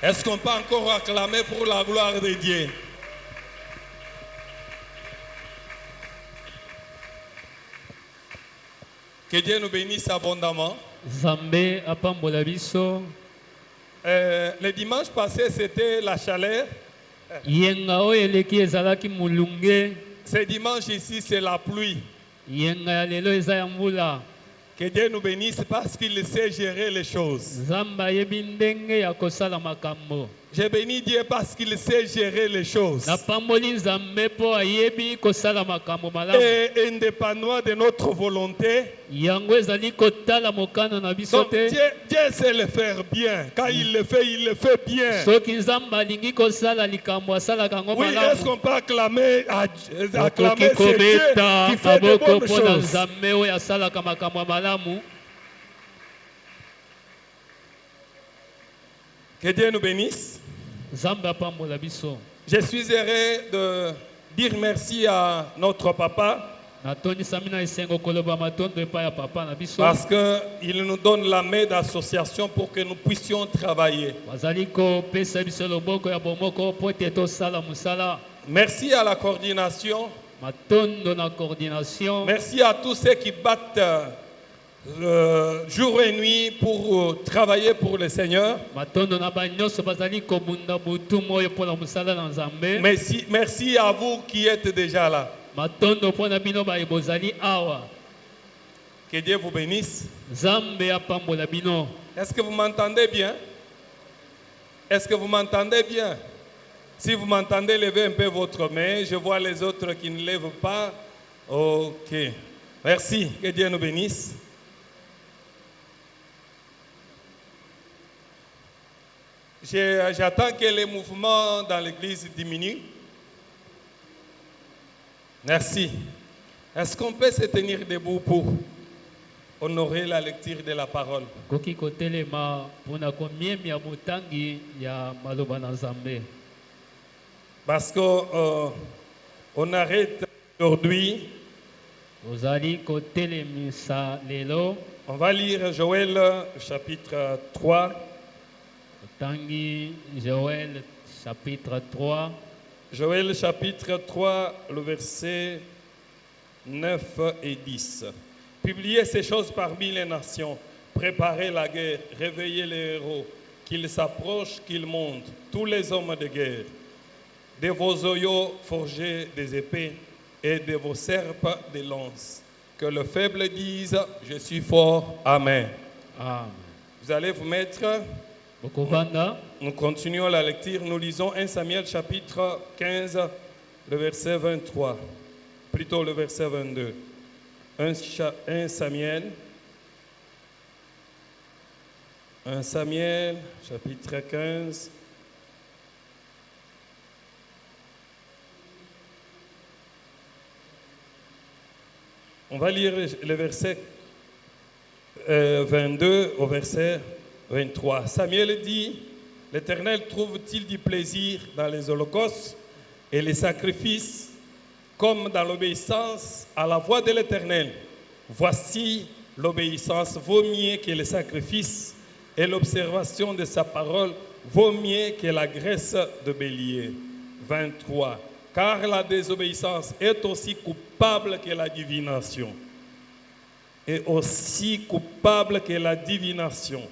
Est-ce qu'on peut encore acclamer pour la gloire de Dieu? Que Dieu nous bénisse abondamment. Zambé apambola biso. Le dimanche passé, c'était la chaleur. Yenga oyo eleki ezalaki mulunge. Ce dimanche ici, c'est la pluie. Yenga ya lelo eza ya mbula. Que Dieu nous bénisse parce qu'il sait gérer les choses. Nzambe ayebi ndenge ya kosala makambo. Je bénis Dieu parce qu'il sait gérer les choses. Napamboli Nzambe po ayebi kosala makambo malamu. Et indépendamment de notre volonté. Yango ezali kotala mokano na biso Donc te. Dieu sait le faire bien. Quand il le fait bien. Soki Nzambe alingi kosala likambo asalaka yango Oui, malamu. est-ce qu'on peut acclamer Okoki c'est Dieu kobeta qui fait de maboko bonnes mpo na choses. Nzambe oyo asalaka makambo malamu. Que Dieu nous bénisse. Nzambe apambola biso. Je suis heureux de dire merci à notre papa Natonisami na esengo koloba matondo epai ya papa na biso. parce qu'il nous donne la main d'association pour que nous puissions travailler. Bazali kopesa biso loboko ya bomoko po ete tosala musala. Merci à la coordination. Matondo na coordination. Merci à tous ceux qui battent jour et nuit pour travailler pour le Seigneur. Matondo na ba nyonso bazali kobunda butu moyo po na musala na Nzambe. Merci à vous qui êtes déjà là. Matondo po na bino ba ebozali awa. Que Dieu vous bénisse. Nzambe apambola bino. Est-ce que vous m'entendez bien? Est-ce que vous m'entendez bien? Si vous m'entendez, levez un peu votre main. Je vois les autres qui ne lèvent pas. Ok. Merci. Que Dieu nous bénisse. J'attends que les mouvements dans l'église diminuent. Merci. Est-ce qu'on peut se tenir debout pour honorer la lecture de la parole? Koki kotelema pona komiemi ya motangi ya maloba na Nzambe. Parce qu'on arrête aujourd'hui. Ozali kotelemisa lelo. On va lire Joël chapitre 3. Tangi Joël chapitre 3. Joël chapitre 3, le verset 9 et 10. Publiez ces choses parmi les nations, préparez la guerre, réveillez les héros, qu'ils s'approchent, qu'ils montent, tous les hommes de guerre. De vos oyaux forgez des épées et de vos serpes des lances. Que le faible dise, je suis fort. Amen. Amen. Vous allez vous mettre... Nous continuons la lecture. Nous lisons 1 Samuel chapitre 15, le verset 23. Plutôt le verset 22. 1 Samuel chapitre 15. On va lire le verset 22 au verset 23. Samuel dit, l'Éternel trouve-t-il du plaisir dans les holocaustes et les sacrifices comme dans l'obéissance à la voix de l'Éternel? Voici, l'obéissance vaut mieux que les sacrifices et l'observation de sa parole vaut mieux que la graisse de bélier. 23. Car la désobéissance est aussi coupable que la divination. Et aussi coupable que la divination.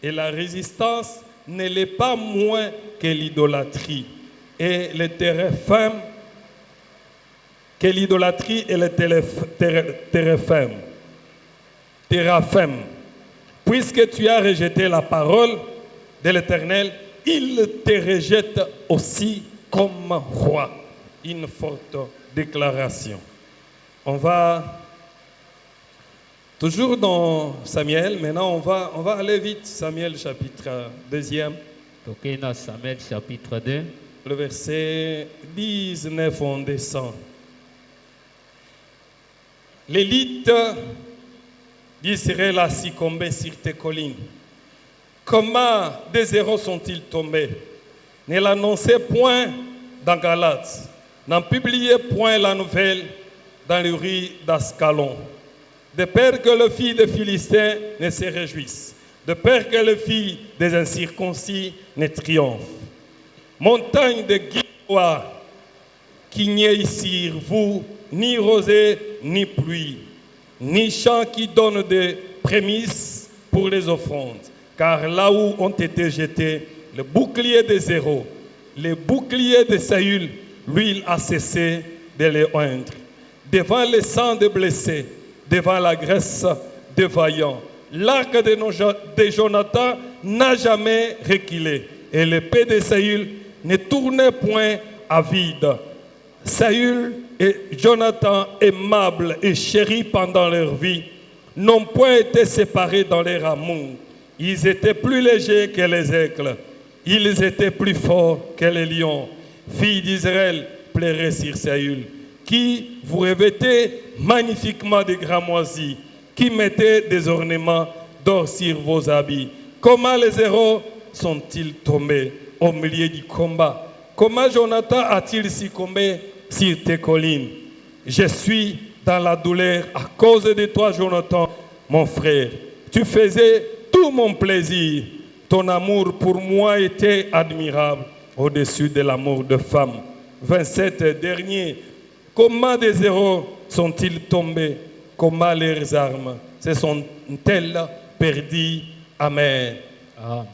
Et la résistance ne l'est pas moins que l'idolâtrie. Et les téréphèmes, que l'idolâtrie et les téraphèmes. Puisque tu as rejeté la parole de l'Éternel, il te rejette aussi comme roi. Une forte déclaration. On va... Toujours dans Samuel, maintenant on va aller vite. Samuel chapitre 2. Samuel chapitre 2. Le verset 19, on descend. L'élite d'Israël a succombé sur tes collines. Comment des héros sont-ils tombés? Ne l'annoncez point dans Galate. N'en publiez point la nouvelle dans les rues d'Ascalon. De peur que le fils des Philistins ne se réjouisse. de peur que les filles des incirconcis ne triomphent. Montagne de Gilboa, qu'il n'y ait ici vous ni rosée ni pluie, ni champ qui donne des prémices pour les offrandes. Car là où ont été jetés le bouclier de Zéro, le bouclier de Saül, l'huile a cessé de les oindre. Devant le sang des blessés, devant la graisse des vaillants, l'arc de Jonathan n'a jamais reculé, et l'épée de Saül ne tournait point à vide. Saül et Jonathan, aimables et chéris pendant leur vie, n'ont point été séparés dans leur amour. Ils étaient plus légers que les aigles, ils étaient plus forts que les lions. Filles d'Israël, pleurez sur Saül, qui vous revêtez magnifiquement de gramoisis, qui mettez des ornements d'or sur vos habits. Comment les héros sont-ils tombés au milieu du combat? Comment Jonathan a-t-il succombé sur tes collines? Je suis dans la douleur à cause de toi, Jonathan, mon frère. Tu faisais tout mon plaisir. Ton amour pour moi était admirable au-dessus de l'amour de femme. 27 derniers. Comment des héros sont-ils tombés? Comment leurs armes se sont-elles perdues? Amen. Amen.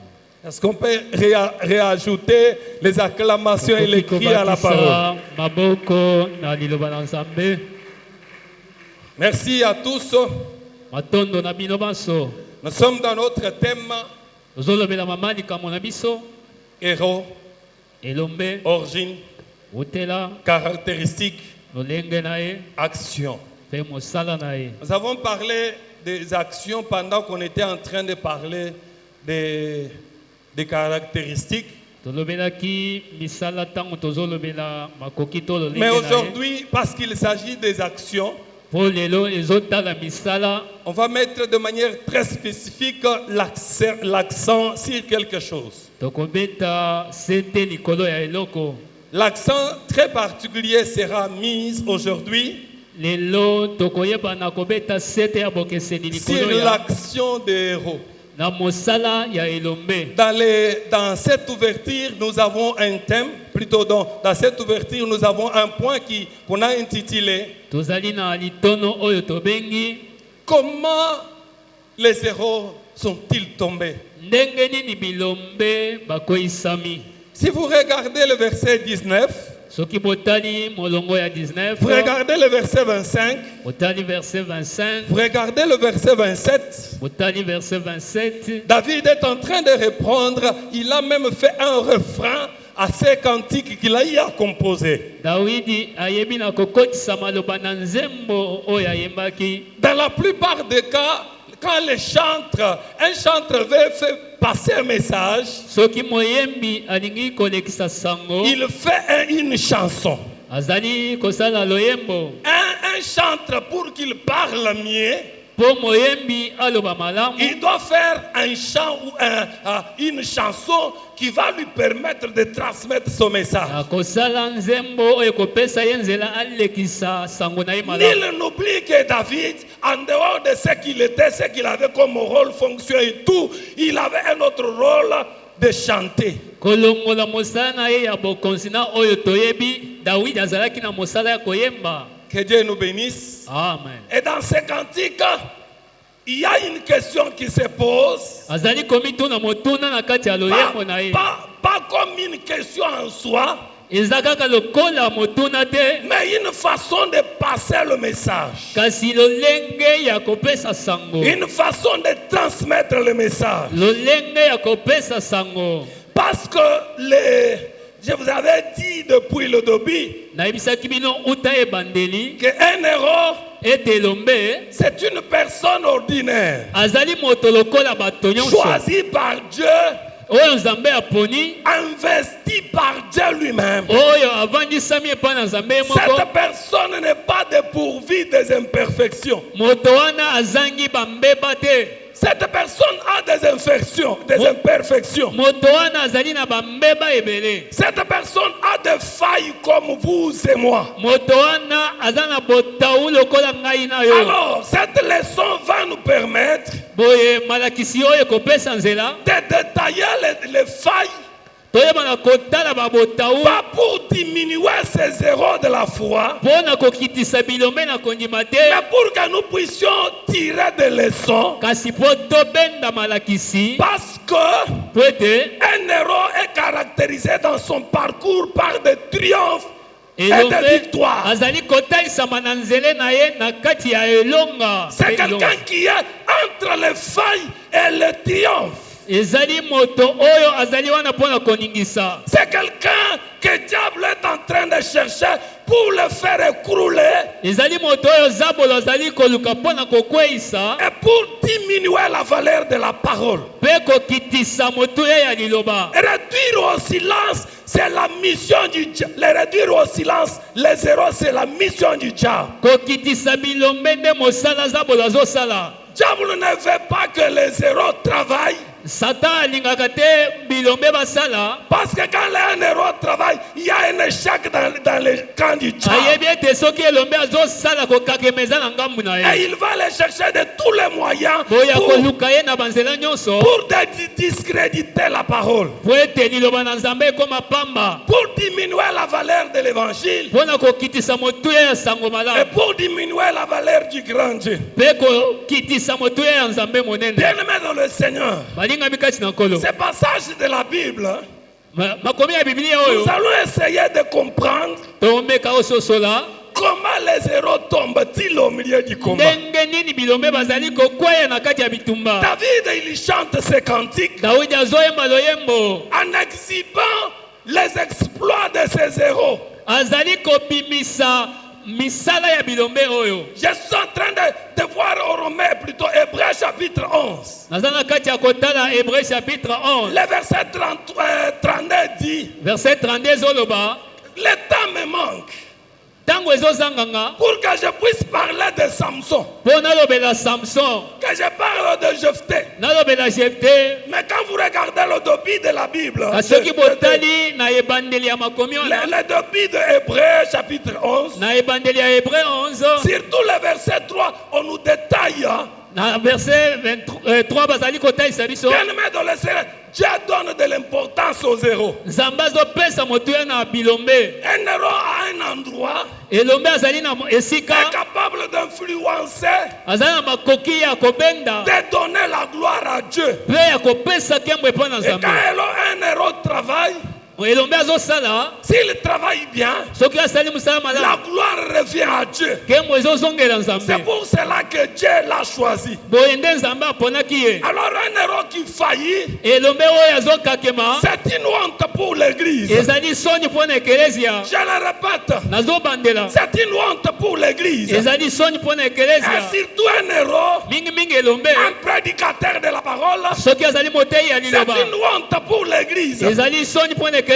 Est-ce qu'on peut réajouter les acclamations et les cris à la parole? Maboko na liloba na Nzambe. Merci à tous. Matondo na bino banso. Nous sommes dans notre thème Ozolobela mama likambo na biso. héros, Elombe. origine, Utela. caractéristiques, Lolenge na ye. action. Pe mosala na ye. Nous avons parlé des actions pendant qu'on était en train de parler des caractéristiques. Tolobelaki misala tango tozolobela makoki to lolenge Mais na ye. aujourd'hui, parce qu'il s'agit des actions, Po lelo ezotala misala. on va mettre de manière très spécifique l'accent sur quelque chose. Tokobeta sete likolo ya eloko. L'accent très particulier sera mis aujourd'hui Lelo tokoyeba na kobeta sete ya bokeseni sur likolo ya l'action des héros. na mosala ya elombe. Dans cette ouverture, nous avons un thème, plutôt dans cette ouverture, nous avons un point qu'on a intitulé Tozali na litono oyo tobengi Comment les héros sont-ils tombés? ndenge nini bilombe bakoisami. Si vous regardez le verset 19, Soki botali molongo ya 19, vous regardez le verset 25, botali verset 25, vous regardez le verset 27, botali verset 27. David est en train de répondre, il a même fait un refrain à ces cantiques qu'il a eu à composer. Dawidi ayebi na kokotisa maloba na nzembo oyo ayembaki. Dans la plupart des cas, quand un chantre veut faire passer un message, Soki moyembi alingi kolekisa sango, il fait une chanson. azali kosala loyembo. Un chantre, pour qu'il parle mieux, Po moyembi aloba malamu, il doit faire un chant ou une chanson qui va lui permettre de transmettre son message. akosala nzembo oyo kopesa ye nzela alekisa sango na ye malamu. Nul n'oublie que David, en dehors de ce qu'il était, ce qu'il avait comme rôle, fonction et tout, il avait un autre rôle de chanter. Kolongola mosala na ye ya bokonzi na oyo toyebi, Dawidi azalaki na mosala ya koyemba. Que Dieu nous bénisse. Amen. Et dans ces cantiques, il y a une question qui se pose. Azali komituna motuna na kati ya loyembo na ye. Pas comme une question en soi, Eza kaka lokola motuna te, mais une façon de passer le message. kasi lolenge ya kopesa sango. Une façon de transmettre le message. Lolenge ya kopesa sango. Parce que je vous avais dit depuis le début Nayebisaki bino uta ebandeli qu'un héros, ete elombe c'est une personne ordinaire, azali moto lokola bato nyonso choisie par Dieu, oyo Nzambe aponi, investi par Dieu lui-même. oyo avandisami epai na Nzambe ye moko. Cette personne n'est pas dépourvue des imperfections. Moto wana azangi bambeba te. Cette personne a des imperfections. Moto wana azali na bambeba ebele. Cette personne a des failles comme vous et moi. Moto wana aza na botau lokola ngai na yo. Alors, cette leçon va nous permettre boye malakisi oyo kopesa nzela de détailler les failles, toyebana kotala babotau pas pour diminuer ces zéros de la foi, mpona kokitisa bilombe na kondima te mais pour que nous puissions tirer des leçons. kasi mpo tobenda malakisi Parce que po ete un héros est caractérisé dans son parcours par des triomphes et des elombe victoires. azali kotalisama na nzele na ye na kati ya elonga C'est mpe bilonga. quelqu'un qui est entre les failles et le triomphe. ezali moto oyo azali wana mpona koningisa C'est quelqu'un que le diable est en train de chercher pour le faire écrouler ezali moto oyo zabolo azali koluka mpona kokweyisa et pour diminuer la valeur de la parole. mpe kokitisa motuya ya liloba Réduire au silence, c'est la mission du diable. Les réduire au silence, les zéros, c'est la mission du diable. kokitisa bilombe nde mosala zabolo azosala Le diable ne veut pas que les zéros travaillent. satan alingaka te bilombe basala Parce que quand un héros travaille, il y a un échec dans le camp du diable. ayebi ete soki elombe azosala kokakemeza na ngambu na Et ye il va les chercher de tous les moyens boya pour koluka ye na banzela nyonso discréditer la parole, po ete liloba na nzambe ekoma pamba pour diminuer la valeur de l'évangile mpona kokitisa motuya ya sango et malamu pour diminuer la valeur du grand Dieu. mpe kokitisa motuya ya nzambe monene Bien-aimés dans le Seigneur, balingami kati na nkolo ces passages de la Bible, makomi ya biblia oyo nous allons essayer de comprendre tomeka ososola comment les héros tombent-ils au milieu du combat. ndenge nini bilombe bazali kokweya na kati ya bitumba David, il chante ses cantiques dawidi azoyemba loyembo en exhibant les exploits de ses héros. azali kobimisa misala ya bilombe oyo Je suis en train de voir au Romain, plutôt Hébreu chapitre 11. naza na kati ya kotala hébreu chapitre 11 Le verset 32 dit, verset 32 ezoloba le temps me manque ntango ezozanganga pour que je puisse parler de Samson, mpo nalobela samson que je parle de Jephthé. nalobela jefte Mais quand vous regardez le début de la Bible, kasi soki botali na ebandeli ya makomi wana le début de Hébreu chapitre 11, na ebandeli ya hébreu 11 surtout le verset 3, on nous détaille. na verset 23 bazali kotalisa biso Bien-aimé dans le Seigneur, Dieu donne de l'importance aux héros. nzambe azopesa motuya na bilombe Un héros à un endroit elombe azali na est esika capable d'influencer, azali na makoki ya kobenda de donner la gloire à Dieu. mpe ya kopesa kembwe mpo na Et nzambe quand un héros travaille, elombe azosala s'il travaille bien, soki asali mosala la malamu gloire revient à Dieu. kembwe ezozongela C'est nzambe pour cela que Dieu l'a choisi. boye nde nzambe aponaki ye Alors un héros qui faillit, elombe oyo azokakema c'est une honte pour l'église. ezali soni mpo na ekelezia Je le répète, nazobandela c'est une honte pour l'église. ezali soni mpo na Et ekelezia surtout un héros, mingimingi elombe un prédicateur de la parole, soki azali motei ya c'est liloba une honte pour l'église. ezali soni mpo na ekelezia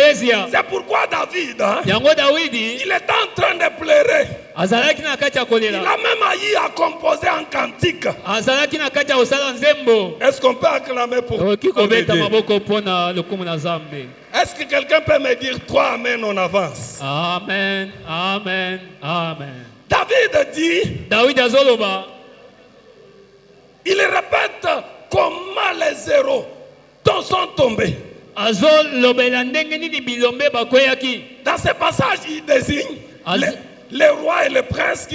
C'est pourquoi David, yango dawidi il est en train de pleurer. azalaki na kati ya Il kolela a même haï à composer un cantique. azalaki na kati ya kosala nzembo Est-ce qu'on peut acclamer pour okoki kobeta Dieu? maboko mpo na lokumu na nzambe Est-ce que quelqu'un peut me dire 3 amen en avance? amen amen amen David dit, dawidi azoloba il répète comment les héros dont sont tombés. azolobela ndenge nini bilombe bakweyaki Dans ce passage, il désigne les rois et les princes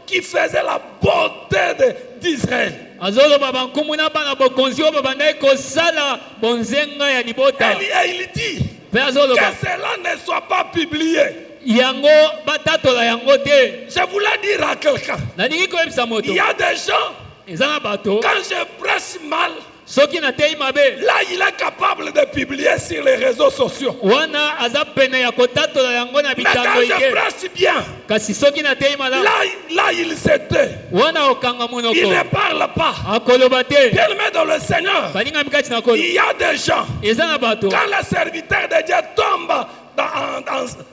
qui faisaient la beauté d'Israël. azoloba bankumu na bana bokonzi oyo babandaki kosala bonzenga ya libota Et il dit mpe azoloba que cela ne soit pas publié. yango batatola yango te Je voulais dire à quelqu'un, nalingi koyebisa il moto y a des gens, eza na bato quand je prêche mal, soki natei mabe là il est capable de publier sur les réseaux sociaux. wana aza pene ya kotatola yango na Mais bitando quand je ike prêche bien, kasi soki natei malamu là il se tait. wana okanga Il monoko ne parle pas. akoloba te Bien-aimé dans le Seigneur, balingami kati na kolo il y a des gens, eza na bato quand le serviteur de Dieu tombe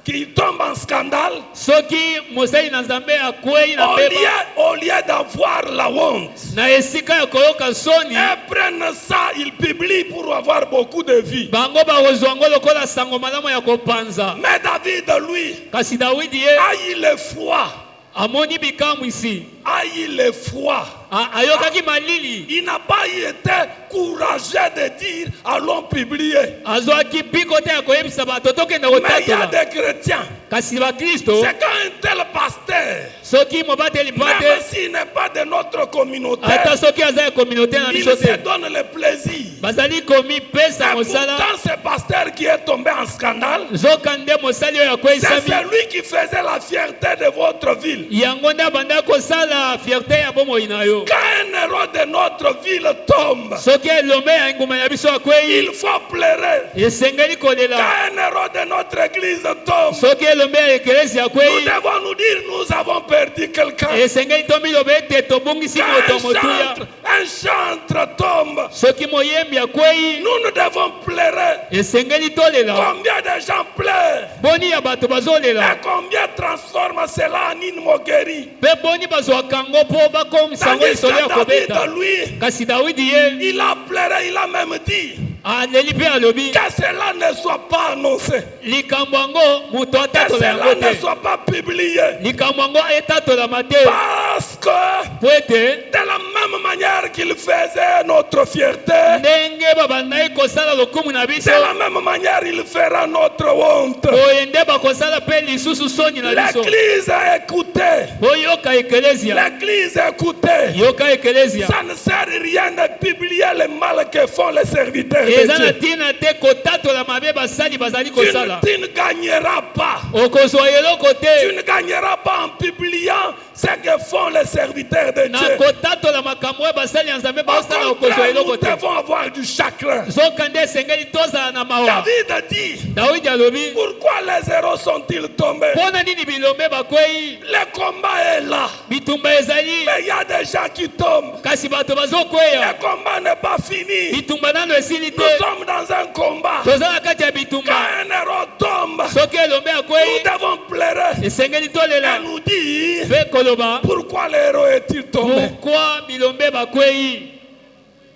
qui tombe en scandale, soki mosali na nzambe akwei na pema au lieu d'avoir la honte, na esika ya koyoka soni ils prennent ça, ils publient pour avoir beaucoup de vie. bango bakozwa yango lokola sango malamu ya kopanza Mais David, lui, kasi dawidi ye a eu le froid. amoni bikamwisi A eu le froid. ayokaki malili Il n'a pas été courageux de dire allons publier. azwaki mpiko te ya koyebisa bato tokenda Mais il y a kotatola des chrétiens. kasi bakristo C'est quand un tel pasteur, soki mobateli mpa même te s'il n'est pas de notre communauté, ata soki aza ya communauté na il biso se te donne le plaisir. bazali komipesa Et mosala pourtant, ce pasteur qui est tombé en scandale, zoka nde mosali oyo c'est akweyisami celui qui faisait la fierté de votre ville. yango nde abanda kosala fierté ya bomoi na yo Quand un héros de notre ville tombe, soki elombe ya nguma ya biso akwei il faut pleurer. esengeli Quand kolela un héros de notre église tombe, soki elombe ya ekelesi nous akwei devons nous dire nous avons perdu quelqu'un. esengeli tomiloba ete tobungisi moto Quand motuya un chantre tombe, soki moyembi akwei nous devons pleurer. esengeli tolela Combien de gens pleurent boni ya bato bazolela et combien transforment cela en une moquerie. mpe boni bazwaka yango mpo bakomisa yango Tandis lisolo ya que kobeta David, lui, kasi dawidi ye il a pleuré, il a même dit aleli mpe alobi que cela ne soit pas annoncé, likambo yango moto que atatola cela yango ne te soit pas publié. likambo yango etatolama te Parce que po ete de la même manière qu'il faisait notre fierté, ndenge babandaki kosala lokumu na biso de la même manière il fera notre honte. boye nde bakosala mpe lisusu soni na biso L'église a écouté. boyoka ekelezia L'église a écouté. yoka ekelezia Ça ne sert à rien de publier le mal que font les serviteurs de eza na Dieu. ntina te kotatola mabe basali bazali kosala Tu ne gagneras pas. okozwa eloko Tu te ne gagneras pas en publiant ce que font les serviteurs de na Dieu. kotatola makambo oyo basali ya nzambe Au baosala okozwa contraire, eloko nous te devons avoir du chagrin. zoka nde esengeli tozala na mawa David dit, dawidi alobi pourquoi les héros sont-ils tombés? mpo na nini bilombe bakwei Le combat est là. bitumba ezali Mais il y a des gens qui tombent. kasi bato bazokweya Le combat n'est pas fini. bitumba nano esili Nous te sommes dans un combat. toza na kati ya Quand bitumba un héros tombe, soki elombe nous akwei devons pleurer esengeli tolela et nous dire mpe koloba pourquoi le héros est-il tombé. pourkui bilombe bakwei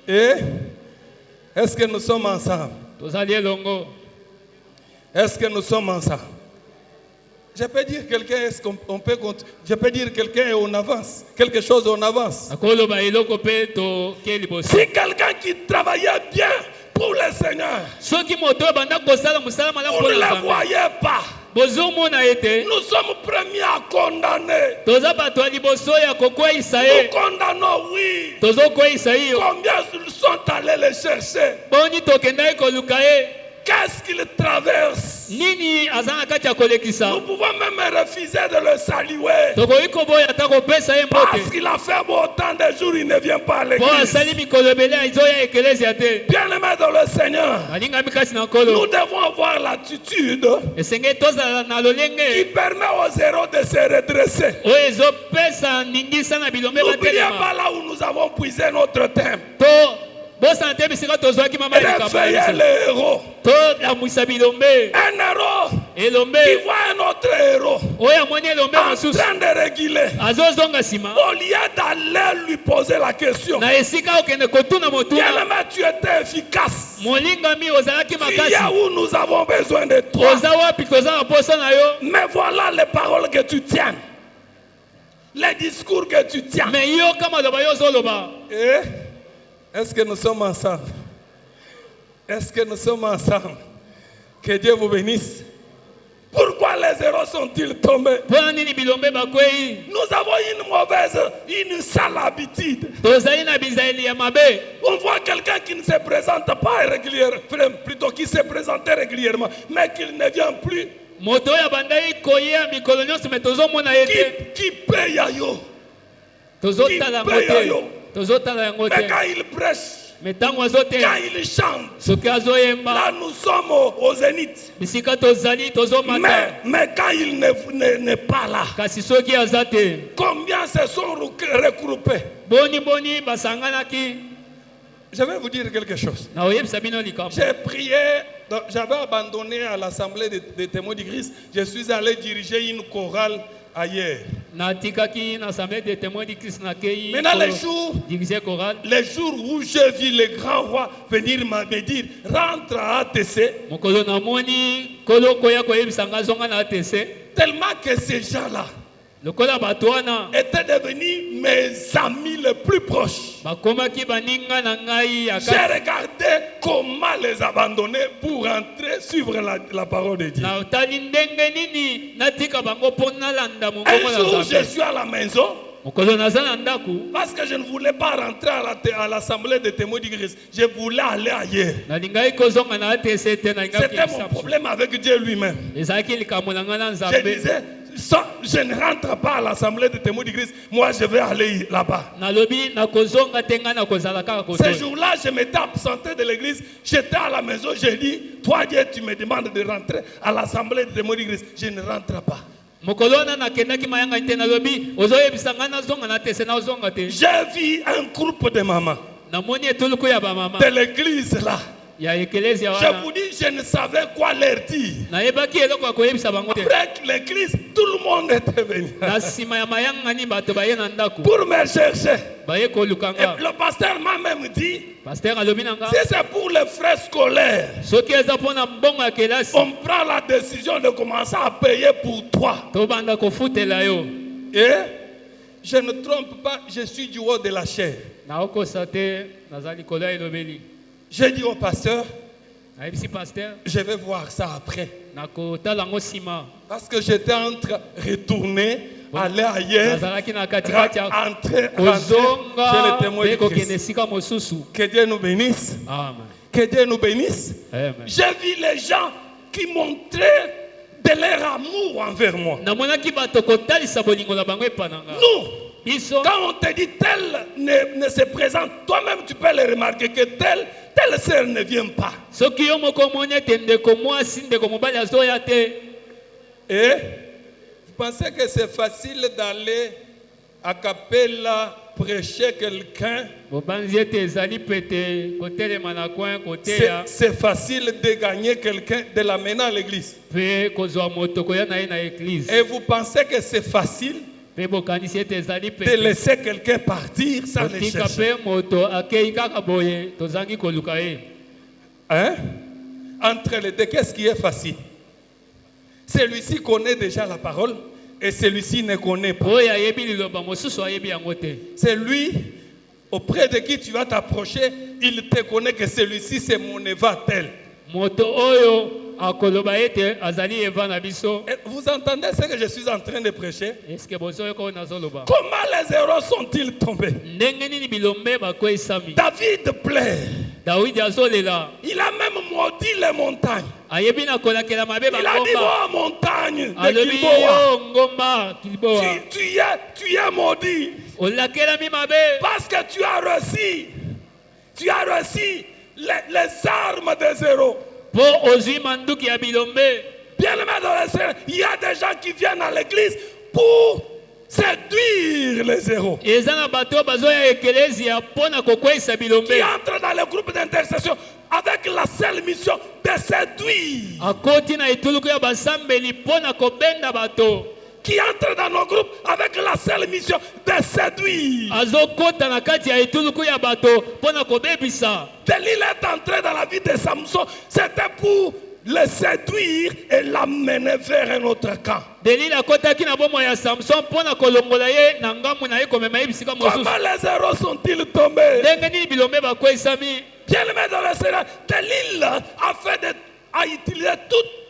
Et est-ce que nous sommes ensemble? tozali elongo Est-ce que nous sommes ensemble? Je peux dire quelqu'un, est-ce qu'on peut je peux dire quelqu'un on avance, quelque chose on avance. akoloba eloko mpe toke liboso Si quelqu'un qui travaillait bien pour le Seigneur, soki moto oyo banda kosala mosala malamu vous ne mpo na le nzambe voyez pas. bozomona ete Nous sommes premiers à condamner. toza bato ya liboso ya kokweyisa Nous ye condamnons, oui. tozokweyisa ye Combien ils sont allés les chercher? boni tokendaki koluka ye Qu'est-ce qu'ils traversent? nini aza na kati ya kolekisa Nous pouvons même refuser de le saluer. tokoki koboya ata kopesa ye Parce mbote qu'il a fait beau temps de jours, il ne vient pas à mpo l'église. asali mikolo ebele ezoya ekelezia te Bien-aimés dans le Seigneur, alingami kasi na nous nkolo devons avoir l'attitude esengeli tozala na qui lolenge permet aux héros de se redresser. oyo ezopesa ningisa na bilombe N'oubliez batelema pas là où nous avons puisé notre thème. to bosana te bisika tozwaki mama likambo Réveillez na biso les héros. tolamwisa bilombe Un héros elombe qui voit un autre héros oyo amoni elombe en mosusu train de réguler. azozonga nsima Au lieu d'aller lui poser la question, na esika okende kotuna motuna bien-aimé, tu étais efficace. molingami ozalaki Tu y makasi es où nous avons besoin de toi. oza wapi toza na posa na yo Mais voilà les paroles que tu tiens. Les discours que tu tiens. me yoka maloba yo ozoloba Est-ce que nous sommes ensemble? Est-ce que nous sommes ensemble? Que Dieu vous bénisse. Pourquoi les héros sont-ils tombés? mpo na nini bilombe bakwei Nous avons une sale habitude. tozali na bizaleli ya mabe On voit quelqu'un qui ne se présente pas régulièrement, plutôt qui se présentait régulièrement, mais qu'il ne vient plus. moto oyo abandaki koya mikolo nyonso me tozomona ye te Qui paye à yo? tozotala yango te tozotala yango Mais te quand il prêche, me ntango azoteya quand il chante, soki azoyemba là nous sommes au zénith. bisika tozali tozomata Mais quand il n'est pas là, kasi soki aza te combien se sont regroupés? boni basanganaki Je vais vous dire quelque chose. na oyebisa bino likambo J'ai prié, j'avais abandonné à l'assemblée des témoins du Christ. Je suis allé diriger une chorale ailleurs. natikaki na assemblée de témoins du Christ nakei Maintenant, diriger chorale les jours où j'ai vu le grand roi venir me dire rentre à ATC, mokolo namoni kolo koya koyebisa nga zonga na ATC tellement que ces gens-là, lokola bato wana étaient devenus mes amis les plus proches. bakomaki baninga na ngai ya J'ai kati. regardé comment les abandonner pour rentrer suivre la parole de Dieu. Na otali ndenge nini natika bango mpo nalanda mongongo Un na jour, je Nzambe. suis à la maison mokolo naza na ndako parce que je ne voulais pas rentrer à l'assemblée des témoins du Christ. Je voulais aller ailleurs. nalingai kozonga na atese te nalingaki C'était mon problème avec Dieu lui-même. ezalaki likambo na ngai na Je Nzambe. disais, je ne rentre pas à l'assemblée des témoins du Christ. Moi, je vais aller là-bas. nalobi nakozonga te ngai nakozala kaka Ce kotoyo. jour-là, je m'étais absenté de l'église. J'étais à la maison. J'ai dit, toi, Dieu, tu me demandes de rentrer à l'assemblée des témoins du Christ. Je ne rentre pas. mokolo wana nakendaki mayanga te nalobi ozoyebisa ngai nazonga na tese nazonga te. J'ai vu un groupe de mamans namoni etuluku ya bamama de l'église là. ya ekelezia Je wana vous dis, je ne savais quoi leur dire. nayebaki eloko ya koyebisa bango te. Après l'église, tout le monde était venu na nsima ya mayanga ni bato baye na ndako pour me chercher. baye koluka nga. Et le pasteur m'a même dit, paster alobi na nga si c'est pour les frais scolaires, soki eza mpo na mbongo ya kelasi on prend la décision de commencer à payer pour toi. tobanda kofutela yo. Et je ne trompe pas, je suis du haut de la chair. naokosa te naza likolo ya elobeli. J'ai dit au pasteur, nayebisi paster je vais voir ça après. nakotala yango nsima. Parce que j'étais entre retourner, aller ailleurs, nazalaki na katikati ya rentrer chez kozonga les témoins mpe du kokende Christ. esika mosusu. Que Dieu nous bénisse. amen Que Dieu nous bénisse. amen. J'ai vu les gens qui montraient de leur amour envers moi. namonaki bato kotalisa bolingo na bango epa na nga. Nous, biso quand on te dit tel ne se présente, toi-même tu peux le remarquer que telle sœur ne vient pas. soki yo moko omoni ete ndeko mwasi ndeko mobali azoya te. Et vous pensez que c'est facile d'aller à Capella prêcher quelqu'un? bobanzi ete ezali pete kotelema na coin koteya C'est facile de gagner quelqu'un, de l'amener à l'église. mpe kozwa moto koya na ye na eglize. Et vous pensez que c'est facile mpe bokanisi ete ezali de pete laisser quelqu'un partir sans le kotika chercher? mpe moto akei kaka boye tozangi koluka ye. Hein? Entre les deux, qu'est-ce qui est facile? Celui-ci connaît déjà la parole et celui-ci ne connaît pas. oyo ayebi liloba mosusu ayebi yango te. C'est lui auprès de qui tu vas t'approcher, il te connaît que celui-ci c'est mon Eva tel. moto oyo akoloba ete azali eva na biso. Et vous entendez ce que je suis en train de prêcher? eske bozoyoka oyo nazoloba. Comment les héros sont-ils tombés? ndenge nini bilombe bakwesami. David pleure. dawidi azolela. Il a même maudit les montagnes. ayebi na kolakela mabe Il a dit, bangomba. oh montagne de alobi Gilboa, yo ngomba kilboa tu es maudit olakelami mabe parce que tu as reçu les armes des héros. mpo ozwi manduki ya bilombe. Bien-aimés dans le Seigneur, il y a des gens qui viennent à l'église pour séduire les héros. eza na bato oyo bazoya ekelezia mpo na kokweyisa bilombe. Qui entrent dans le groupe d'intercession avec la seule mission de séduire. akoti na etuluku ya basambeli mpo na kobenda bato. Qui entrent dans nos groupes avec la seule mission de séduire. azokota na kati ya etuluku ya bato mpo na kobebisa. Delilah est entré dans la vie de Samson, c'était pour le séduire et l'amener vers un autre camp. delila akotaki na bomoi ya samson mpo na kolongola ye na ngambu na ye komema ye bisika mosusu. Comment les héros sont-ils tombés? ndenge nini bilombe bakwesami. Bien-aimé dans le Seigneur, Delilah a utilisé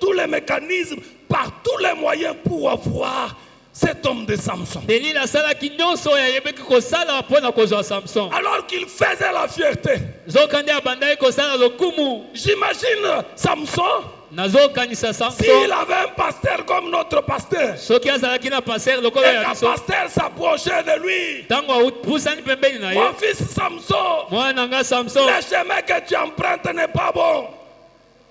tous les mécanismes, par tous les moyens pour avoir cet homme de Samson. delila asalaki nyonso oyo ayebeki kosala mpo na kozwa samson. Alors qu'il faisait la fierté. zoka nde abandaki kosala lokumu. J'imagine Samson, nazokanisa samson s'il avait un pasteur comme notre pasteur, soki azalaki na paster lokolo et ya qu'un biso pasteur s'approchait de lui. ntango apusani pembeni na ye. Mon fils Samson, mwana na nga samson le chemin que tu empruntes n'est pas bon.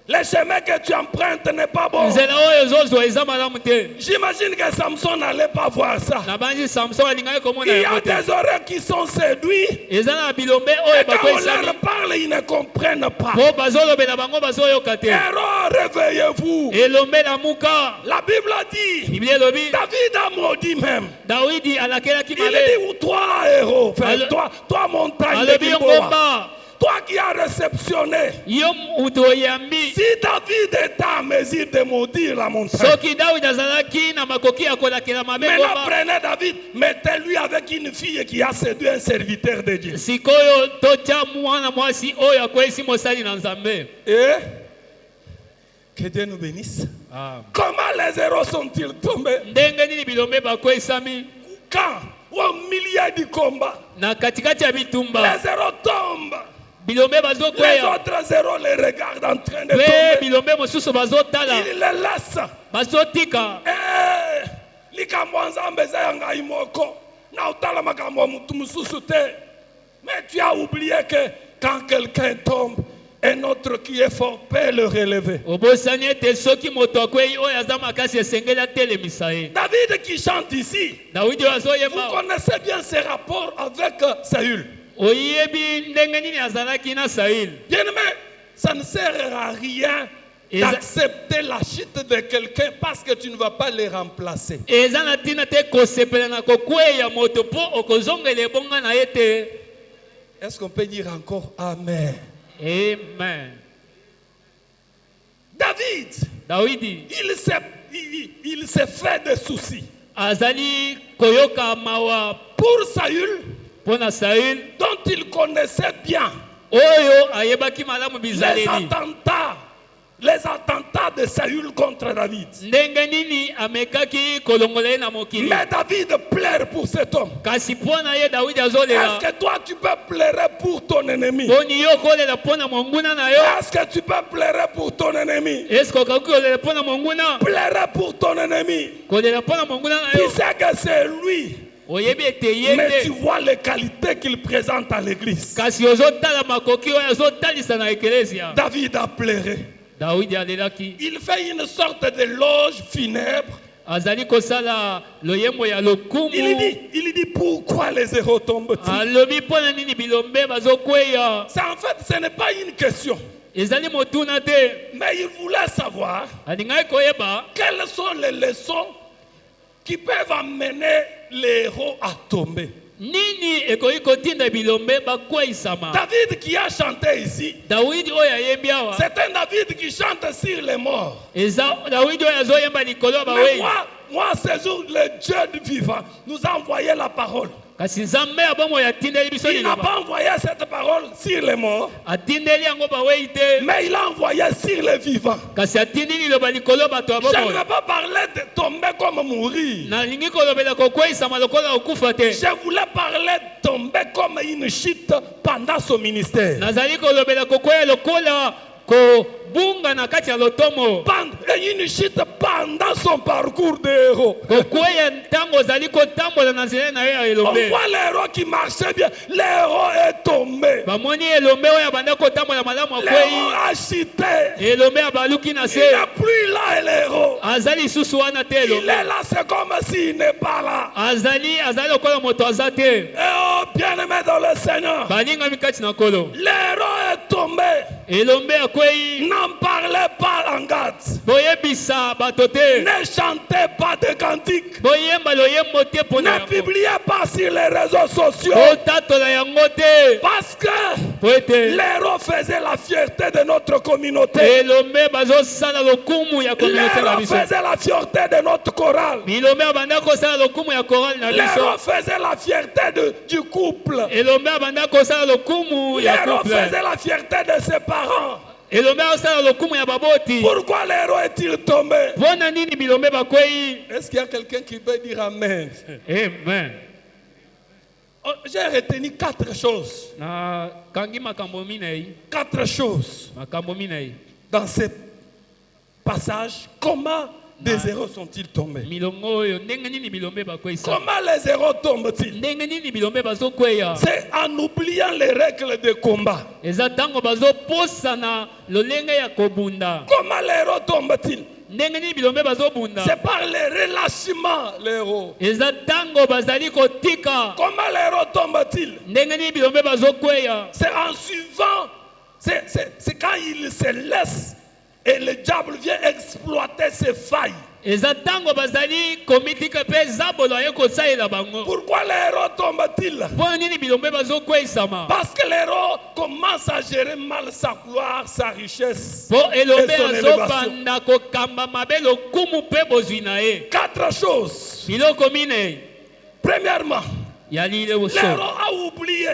Le chemin que tu empruntes n'est pas bon. nzela oyo ozozwa eza malamu te. J'imagine que Samson n'allait pas voir ça. nabandi samson alingaki komona Il y yango a te. des oreilles qui sont séduites. eza na bilombe oyo Et quand on bakwesami leur parle, ils ne comprennent pas. mpo bazolobela bango bazoyoka te. Héros, réveillez-vous. elombe lamuka. La Bible dit, biblia elobi David a maudit même. dawidi alakelaki Il mabe. dit, toi héros, Alo- toi montagne de alobi yo Gilboa, ngomba toi qui as réceptionné, yo utoyambi si David est en mesure de maudire la montagne, soki David azalaki na makoki ya kolakela mabe maintenant ngomba prenez David, mettez-lui avec une fille qui a séduit un serviteur de Dieu. sikoyo totia mwana mwasi oyo akwesi mosali na Nzambe. Et que Dieu nous bénisse. Ah. Comment les héros sont-ils tombés? Ndenge nini bilombe bakwesami Quand, au milieu du combat, na katikati ya bitumba les héros tombent. bilombe Les bazokweya autres héros les regardent en train de pe tomber. bilombe mosusu bazotala Ils les laissent. bazotika. Likambo nzambe eza ya ngai moko na otala makambo ya mutu mususu te. Mais tu as oublié que quand quelqu'un tombe, un autre qui est fort peut le relever. obosani ete soki moto akwei oyo aza makasi esengeli atelemisa ye. David qui chante ici, Dawidi oyo vous azoyemba connaissez bien ses rapports avec Saül. oyebi ndenge nini azalaki na Saül. Bien-aimé, ça ne sert à rien d'accepter la chute de quelqu'un parce que tu ne vas pas le remplacer. eza na ntina te kosepela na kokweya moto mpo okozongela ebonga na ye te. Est-ce qu'on peut dire encore Amen? Amen. David, Dawidi il s'est fait des soucis azali koyoka mawa pour Saül, mpo na Saül dont il connaissait bien oyo ayebaki malamu les bizaleli. attentats de Saül contre David. Ndenge nini amekaki kolongola ye na mokili. Mais David pleure pour cet homme. Kasi mpo na ye Dawidi azolela. Est-ce que toi tu peux pleurer pour ton ennemi? Poni yo kolela mpo na monguna na yo. Est-ce que tu peux pleurer pour ton ennemi? Est-ce kokoki kolela mpo na monguna? Pleurer pour ton ennemi. Kolela mpo na monguna na Tu yo. sais que c'est lui. Oyebi ete ye Mais tu te. vois les qualités qu'il présente à l'église. Kasi ozotala makoki oyo azotalisa na eklesia. David a pleuré. Dawidi alelaki. Il fait une sorte de loge funèbre. Azali kosala loyembo ya lokumu. Il dit pourquoi les héros tombent-ils? Alobi mpo na nini bilombe bazokweya. En fait, ce n'est pas une question. Ezali motuna te. Mais il voulait savoir Alingaki koyeba quelles sont les leçons qui peuvent amener les héros à tomber. nini ekoki kotinda bilombe bakweyisama. David qui a chanté ici, Dawidi oyo ayembi awa. c'est un David qui chante sur les morts. Eza Dawidi oyo azoyemba likolo ya Mais baweyi. moi, ce jour, le Dieu du vivant nous a envoyé la parole. Kasi Nzambe abomoi atindeli biso Il n'a liloba. pas envoyé cette parole sur les morts, Atindeli yango baweyi te. mais il a envoyé sur les vivants. Kasi atindi liloba likolo bato Je ne abomoi. veux pas parler de tomber comme mourir. Nalingi kolobela kokweyisama lokola okufa te. Je voulais parler de tomber comme une chute pendant son ministère. Nazali kolobela kokweya lokola kobunga na kati ya lotomo. Une chute pendant son parcours de héros. Kokweya ntango ozali kotambola na nzela na yo ya On elombe. voit l'héros qui marchait bien. L'héros est tombé. Bamoni elombe oyo abanda kotambola malamu L'héros akweyi. a chuté. Elombe abaluki na Il se. n'est plus là, l'héros. Azali susu wana te Il elombe. est là, c'est comme s'il n'est pas là. azali lokola moto aza te. Et oh, bien-aimé dans le Seigneur, balingami kati na nkolo. l'héros est tombé. elombe akweyi. N'en parlez pas en garde. boyebisa bato te. Ne chantez pas de cantiques. boyemba loyembo te mpo na Ne yango. publiez pas sur les réseaux sociaux. botatola yango te. Parce que po ete l'héros faisait la fierté de notre communauté. elombe bazosala lokumu ya kominauté na L'héros biso. faisait la fierté de notre chorale. bilombe abanda kosala lokumu ya korale na L'héros biso. faisait la fierté du couple. elombe abanda kosala lokumu ya L'héros couple. faisait la fierté de ses parents. elombe akosala lokumu ya baboti. Pourquoi l'héros est-il tombé? mpona nini bilombe bakweyi. Est-ce qu'il y a quelqu'un qui peut dire Amen? amen. Oh, j'ai retenu 4 choses. na kangi makambo minei. 4 choses makambo minei. dans ce passage. Comment des héros sont-ils tombés? milongo oyo ndenge nini bilombe bakweyisa. Comment les héros tombent-ils? ndenge nini bilombe bazokweya. C'est en oubliant les règles de combat. eza ntango bazoposana lolenge ya kobunda. Comment les héros tombent-ils? ndenge nini bilombe bazobunda. C'est par les relâchements, les héros. eza ntango bazali kotika. Comment les héros tombent-ils? ndenge nini bilombe bazokweya. C'est en suivant, c'est quand ils se laissent et le diable vient exploiter ses failles. ezatango bazali komitika pe zabolo ye kosalela bango. Pourquoi les héros tombent-ils? Pona nini bilombe bazokwesama? Parce que les héros commencent à gérer mal sa gloire, sa richesse Po elombe et son élévation. azobanda kokamba mabe lokumu pe bozwi na ye. 4 choses. Biloko mine Premièrement, ya lile les boso. héros a oublié.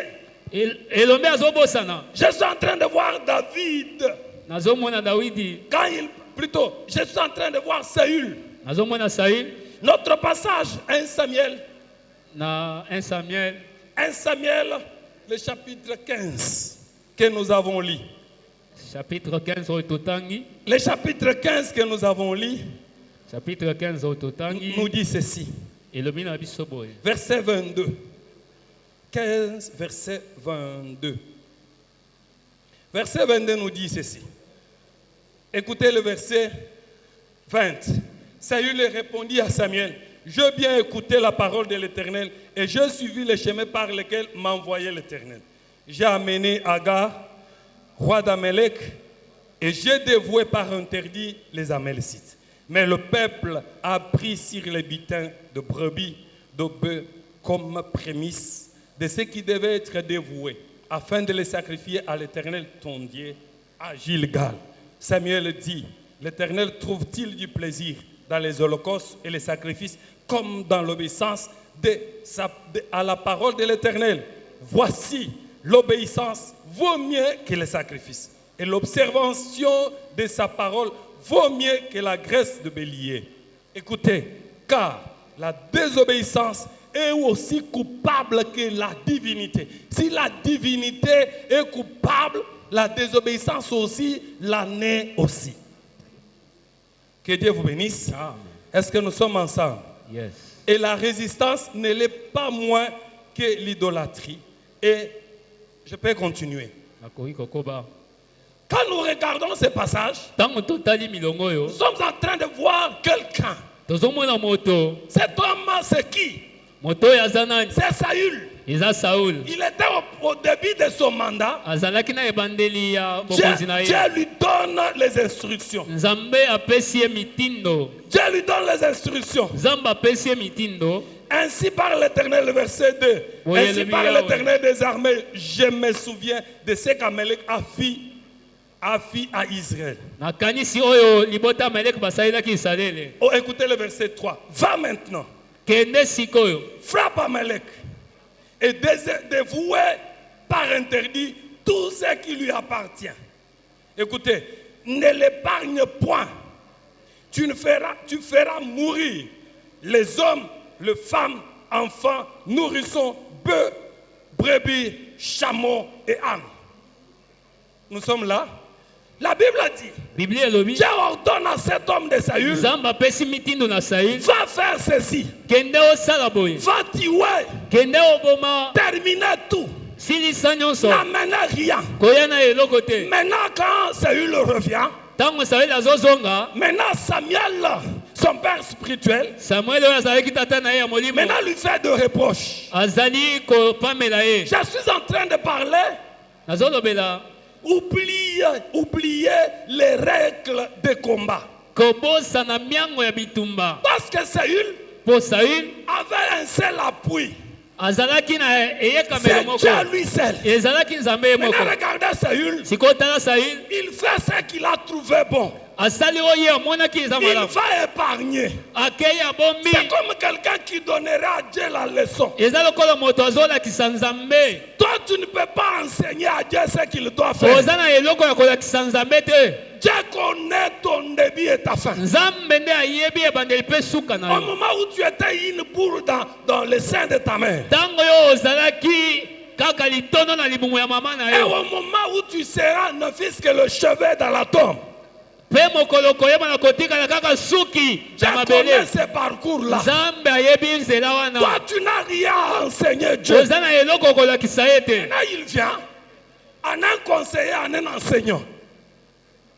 Elombe azobosana. Je suis en train de voir David. Nazomona Dawidi. Plutôt, je suis en train de voir Saül. Nazomona Saül. Notre passage, 1 Samuel. Na 1 Samuel. 1 Samuel, le chapitre 15 que nous avons lu. Chapitre 15 au Totangi. Le chapitre 15 que nous avons lu. Chapitre 15 au Totangi. Nous dit ceci. Elomina bisoboy. Verset 22. 15, verset 22. Verset 22 nous dit ceci. Écoutez le verset 20. Saül répondit à Samuel, « J'ai bien écouté la parole de l'Éternel et j'ai suivi le chemin par lequel m'a envoyé l'Éternel. J'ai amené Agar, roi d'Amalek, et j'ai dévoué par interdit les Amalécites. Mais le peuple a pris sur les butins de brebis, de bœufs, comme prémisse de ce qui devait être dévoué, afin de les sacrifier à l'Éternel ton Dieu, à Gilgal. » Samuel dit, « L'Éternel trouve-t-il du plaisir dans les holocaustes et les sacrifices comme dans l'obéissance à la parole de l'Éternel? Voici, l'obéissance vaut mieux que les sacrifices, et l'observation de sa parole vaut mieux que la graisse de bélier. Écoutez, car la désobéissance est aussi coupable que la divinité. Si la divinité est coupable, la désobéissance aussi, l'année aussi. Que Dieu vous bénisse. Est-ce que nous sommes ensemble? Yes. Et la résistance ne l'est pas moins que l'idolâtrie. Et je peux continuer. Quand nous regardons ce passage, nous sommes en train de voir quelqu'un. Cet homme, c'est qui? C'est Saül. Il était au début de son mandat. Dieu lui donne les instructions. Dieu lui donne les instructions. Ainsi par l'Éternel, le verset 2. Ainsi par l'Éternel des armées, je me souviens de ce qu'Amalek a fait à Israël. Oh, écoutez le verset 3. Va maintenant. Frappe Amalek et dévouer par interdit tout ce qui lui appartient. Écoutez, ne l'épargne point. Tu feras mourir les hommes, les femmes, enfants, nourrissons, bœufs, brebis, chameaux et ânes. Nous sommes là. La Bible a dit, Dieu ordonne à cet homme de Saül, va faire ceci, va tuer, terminer tout, n'amener rien. Maintenant quand Saül revient, maintenant Samuel, son père spirituel, maintenant lui fait de reproches. Je suis en train de parler. Oubliez les règles de combat. Parce que Saül avait un seul appui. C'est Dieu lui seul. Maintenant regardez Saül. Il fait ce qu'il a trouvé bon. Il va épargner. C'est comme quelqu'un qui donnerait à Dieu la leçon. Toi, tu ne peux pas enseigner à Dieu ce qu'il doit faire. Dieu connaît ton début et ta fin. Au moment où tu étais une boule dans le sein de ta mère, et au moment où tu seras ne fût-ce que le cheveu dans la tombe, Dieu connaît ce parcours-là. Toi, tu n'as rien à enseigner Dieu. Maintenant, il vient en un conseiller, en un enseignant.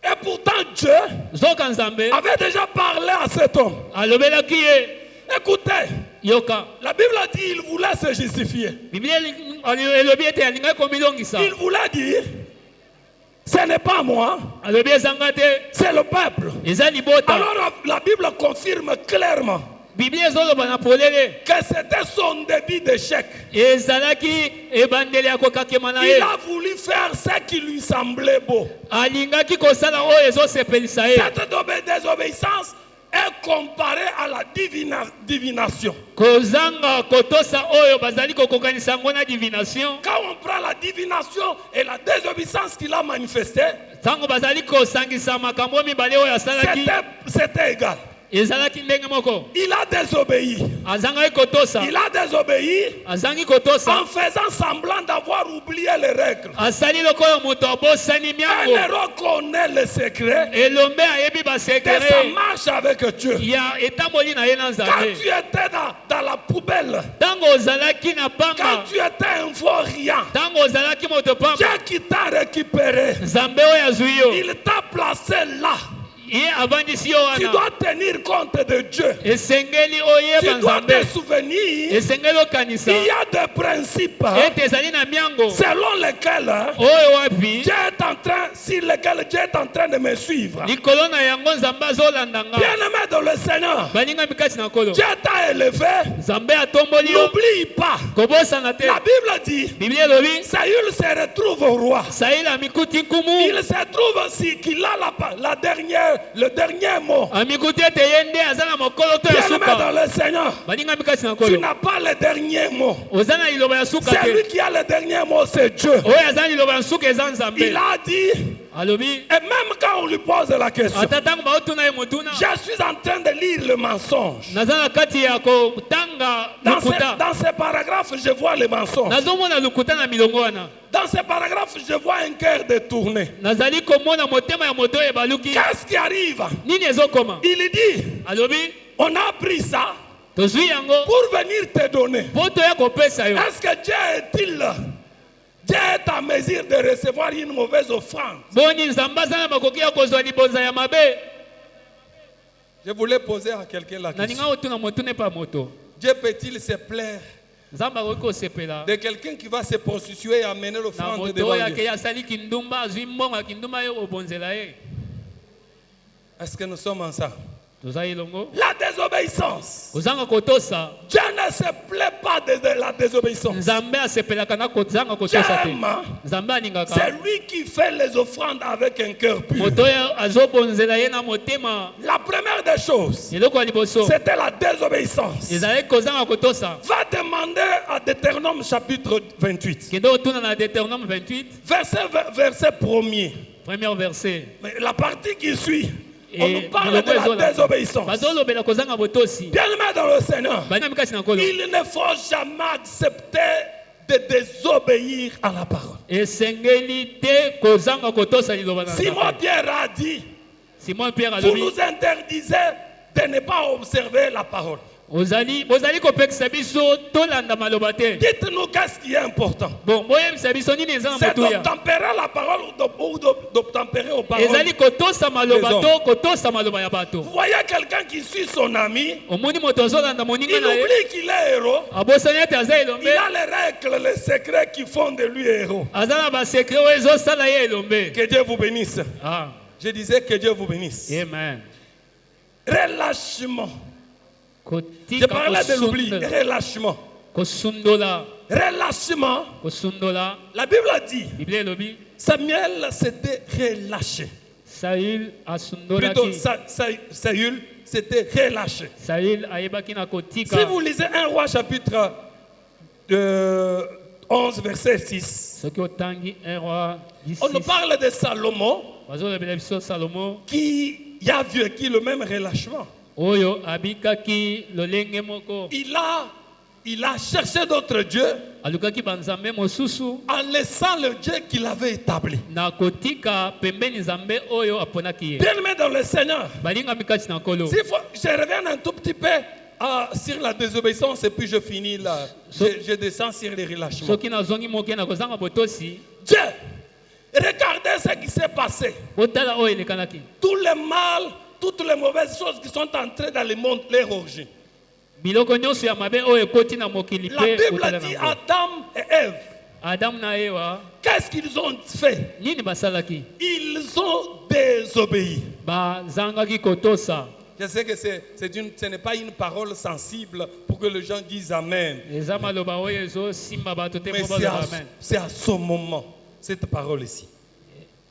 Et pourtant, Dieu avait déjà parlé à cet homme. Écoutez, la Bible a dit qu'il voulait se justifier. Il voulait dire, Ce n'est pas moi, alobi ezanga te, c'est le peuple. eza libota. Alors la Bible confirme clairement Biblia ezoloba na polele que c'était son début d'échec. ezalaki ebandeli ya kokakema na Il ye, a voulu faire ce qui lui semblait beau. alingaki kosala oyo ezosepelisa ye. Cette désobéissance est comparée à la divination. Kozanga kotosa oyo bazali kokokanisa yango na divination. Quand on prend la divination et la désobéissance qu'il a manifestée, Tango bazali kosangisa makambo mibale oyo asalaki, c'était égal. ezalaki ndenge moko. Il a désobéi. Azangai kotosa, Il a désobéi azangi kotosa, en faisant semblant d'avoir oublié les règles. asali lokoyo moto abosani Un miango, héros connaît le secret elombe ayebi de sa basekere marche avec Dieu. ya etamboli na ye na Quand nzambe. tu étais dans la poubelle, Tango ozalaki na quand pamba, tu étais un vaurien, tango ozalaki moto pamba, Dieu qui t'a récupéré, nzambe oyo azwi yo, il t'a placé là. ye avandisi yo Tu wana. dois tenir compte de Dieu. Esengeli Tu oyeba dois te nzambe, souvenir, esengeli okanisa il y a des principes ete ezali na miango selon lesquels oyo wapi Dieu est en train, sur lesquels Dieu est en train de me suivre. likolo na yango nzambe azolanda nga. Bien-aimé dans le Seigneur, Balingami kati na nkolo, Dieu t'a élevé. nzambe atomboli yo, N'oublie pas. kobosana te. La Bible dit, Biblia elobi Saül se retrouve au roi. Saïl amikuti nkumu, Il se trouve aussi qu'il a le dernier mot. amikuti ete ye nde aza na mokolo to ya Bien-aimé dans suka. le Seigneur, Balingami kati na tu nkolo, n'as pas le dernier mot. oza na liloba ya suka C'est lui te, qui a le dernier mot, c'est Dieu. oyo aza na liloba ya suka eza Il nzambe. a dit, Alobi et même quand on lui pose la question, ata ntango baotuna ye motuna, je suis en train de lire le mensonge. naza na kati ya kotanga lukuta, Dans ces paragraphes, je vois le mensonge. nazomona lukuta na milongo wana, Dans ces paragraphes, je vois un cœur détourné. nazali komona motema ya moto oyo ebaluki. Qu'est-ce qui arrive? Nini ezokoma? Il dit, Alobi on a pris ça tozwi yango pour venir te donner. po toya kopesa yo. Est-ce que Dieu est en mesure de recevoir une mauvaise offrande? Boni nzambe aza na makoki ya kozwa libonza ya mabe. Je voulais poser à quelqu'un la Na question. ninga otuna motune pa moto, Dieu peut-il se plaire nzambe akoki kosepela de quelqu'un qui va se prostituer et amener na l'offrande moto devant oyo Dieu? akei asali kindumba, azwi mbongo ya kindumba yo obonzela ye. Est-ce que nous sommes ensemble? Toza elongo La désobéissance. kozanga kotosa, Dieu ne se plaît pas de la désobéissance. nzambe asepelaka na kozanga kotosa te. Dieu aime. Nzambe C'est alingaka lui qui fait les offrandes avec un cœur pur. moto oyo azobonzela ye na motema. La première des choses, Eloko ya liboso c'était la désobéissance. ezalaki kozanga kotosa. Va demander à Deutéronome chapitre 28, Kende otuna na Deutéronome 28, verset 1er. premier verset. Mais la partie qui suit, on Et nous parle de la désobéissance. bazolobela kozanga botosi. Bien-aimé dans le Seigneur, Balingami kati na nkolo, il ne faut jamais accepter de désobéir à la parole. esengeli te kozanga kotosa liloba na Simon Nzambe. Pierre a dit, Simon Pierre vous alobi, nous interdisez de ne pas observer la parole. bozali kopekisa biso tolanda maloba te. Dites-nous qu'est-ce qui est important. Bon, boyebisa biso nini eza na C'est motuya. d'obtempérer la parole ou d'obtempérer aux paroles. Ezali kotosa maloba Les to kotosa maloba ya bato. Vous voyez quelqu'un qui suit son ami, Omoni moto azolanda moninga il na ye, oublie qu'il est héros. abosani ete aza elombe, Il a les règles, les secrets qui font de lui héros. aza na basekre oyo ezosala ye elombe. Que Dieu vous bénisse. Ah, Je disais que Dieu vous bénisse. amen. Relâchement. Je Kotika parlais de l'oubli. kosundola, Relâchement. kosundola, Relâchement. kosundola. La Bible a dit, Biblia elobi, Samuel s'était relâché. Saül Plutôt, asundolaki. Saül s'était relâché. Saül ayebaki na kotika. Si vous lisez 1 roi chapitre 11 verset 6, Soki otangi 1 roi on nous 16. parle de Salomon Bazolobela biso Salomo qui a vécu le même relâchement. oyo abikaki lolenge moko. Il a cherché d'autres dieux Alukaki banzambe mosusu en laissant le Dieu qu'il avait établi. na kotika pembeni nzambe oyo aponaki ye. Bien-aimé dans le Seigneur, Balingami kati na nkolo. je reviens un tout petit peu sur la désobéissance et puis je finis là. Je descends sur les relâchements. Soki nazongi moke na kozanga botosi, Dieu, regardez ce qui s'est passé. otala oyo elekanaki. Tout le mal, toutes les mauvaises choses qui sont entrées dans le monde, leur origine. Biloko nyonso ya mabe oyo ekoti na mokili La pe Bible otala dit nango. Adam et Ève Adam na Ewa Qu'est-ce qu'ils ont fait? nini basalaki Ils ont désobéi. bazangaki kotosa. Je sais que ce n'est pas une parole sensible pour que les gens disent Amen. Eza maloba oyo ezosimba bato te Mais mpo baloba amen. c'est à ce moment, cette parole ici.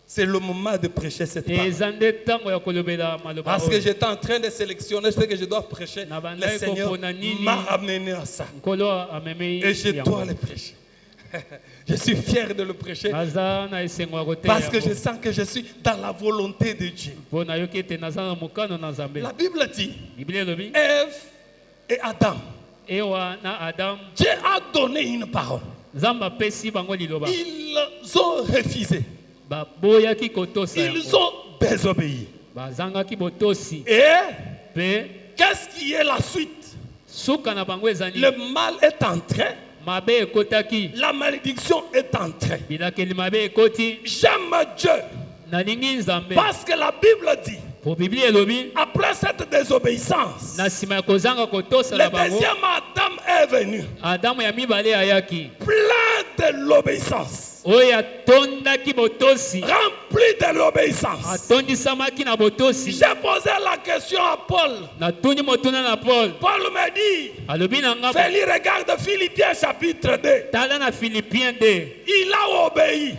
C'est le moment de prêcher cette parole. Eza nde ntango ya kolobela maloba Parce que oyo. j'étais en train de sélectionner ce que je dois prêcher. Na Le bandai Seigneur kopona nini. m'a amené à ça. Nkolo amemei Et je yango. dois le prêcher. Je suis fier de le prêcher Naza na esengo ya koteya parce que yango. je sens que je suis dans la volonté de Dieu. Mpo nayoki ete naza na mokano na Nzambe. La Bible dit, Biblia elobi Ève et Adam, Ewa na Adam Dieu a donné une parole. Nzambe apesi bango liloba. Ils ont refusé. Baboyaki kotosa Ils yango. ont désobéi. Bazangaki botosi. Et Mpe qu'est-ce qui est la suite? suka na bango ezali. Le mal est entré. Mabe ekotaki. La malédiction est entrée. Bilakeli mabe ekoti. J'aime Dieu Nalingi Nzambe. parce que la Bible dit, Po Biblia elobi après cette désobéissance, na nsima ya kozanga kotosa le na bango. deuxième Adam est venu, Adamu ya mibale ayaki. plein de l'obéissance, Oyo atondaki botosi. rempli de l'obéissance. Atondisamaki na botosi. J'ai posé la question à Paul. Natuni motuna na Paul. Paul me dit, Alobi na nga Félix, regarde Philippiens chapitre 2. tala na Philippiens 2. Il a obéi.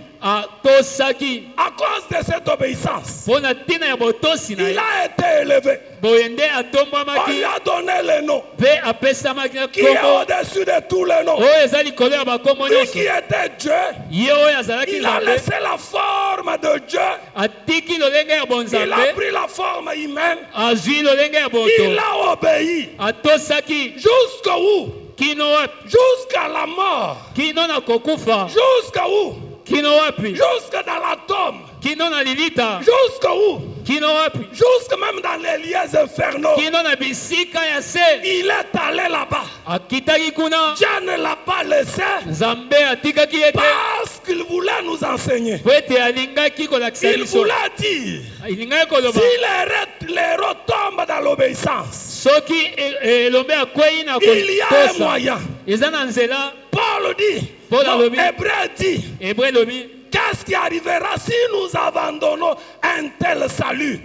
Atosaki. À cause de cette obéissance, Mpo na ntina ya botosi na il ye. a été élevé. Boyende On atombwamaki. lui a donné le nom Mpe apesamaki na qui est kombo. au-dessus de tous les noms. Oyo eza likolo ya bakombo Lui nyonso. qui était Dieu, Ye oyo azalaki il a Nzambe. laissé la forme de Dieu. Atiki lolenge ya Il a bonzambe. pris la forme humaine. Azwi lolenge ya Il boto. a obéi. Atosaki. Jusqu'où? Kino wapi? Jusqu'à la mort. Kino na kokufa. Jusqu'à où? Kino wapi? Jusque dans la tombe. Kino na lilita. Jusqu'à où? Kino wapi? Jusque même dans les lieux infernaux. Kino na bisika ya se. Il est allé là-bas. Akitaki kuna. Dieu ne l'a pas laissé Nzambe atikaki ete. parce qu'il voulait nous enseigner. Po ete alingaki kolakisa Il biso. voulait dire, Alingaki koloba. si l'héros tombe dans l'obéissance, Soki elombe akwei na il y a un kotosa. moyen. Eza na nzela. Paul dit, Paul non, alobi. Hébreu dit, Hébreu lobi. qu'est-ce qui arrivera si nous abandonnons un tel salut?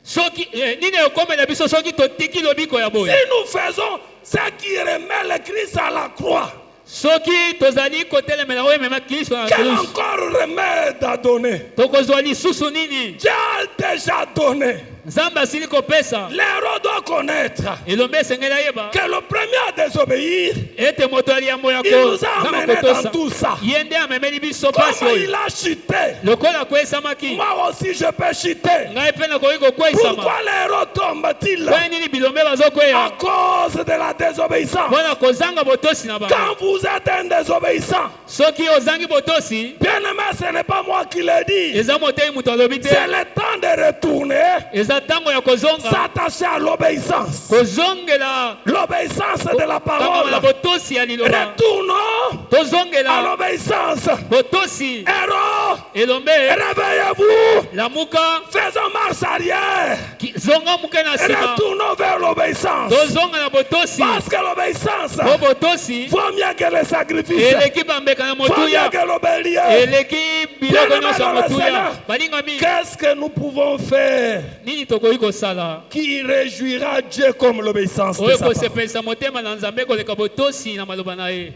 Soki nini ekomela biso soki totiki lobiko ya Si boye. nous faisons ce qui remet le Christ à la croix, Soki tozali kotelemela oyo emema Kristo na quel kruse. encore remède à donner? Tokozwa lisusu nini? Dieu a déjà donné. Nzambe asili kopesa. L'héros doit connaître Elombe esengeli ayeba. que le premier à désobéir, Ete moto ali yambo ya il nous a amenés dans tout ça. Ye nde amemeli biso pasi Comme oyo. il a chuté, Lokola akwesamaki. moi aussi je peux chuter. Ngai mpe nakoki kokweyisama. Pourquoi l'héros tombe-t-il? Mpo nini bilombe À bazokweya? cause de la désobéissance. Mpona kozanga botosi na bango. Quand vous êtes un désobéissant, Soki ozangi botosi, bien-aimé, ce n'est pas moi qui le dis. eza motei moto alobi te. C'est le temps de retourner, Eza ntango ya kozonga. s'attacher à l'obéissance. Kozongela L'obéissance de la ntango na parole. botosi ya liloba. Retournons à Tozongela l'obéissance. botosi. Héros, Elombe réveillez-vous. lamuka. Faisons marche arrière. Zonga muke na nsima. Retournons vers l'obéissance. Tozonga na botosi. Parce que l'obéissance Po botosi vaut mieux que le sacrifice. eleki bambeka na Vaut mieux motuya. que l'obélier. Eleki biloko nyonso ya motuya. balingami Qu'est-ce que nous pouvons faire nini tokoki kosala qui réjouira Dieu comme l'obéissance de oyo sa parole? kosepelisa motema na nzambe koleka botosi na maloba na ye.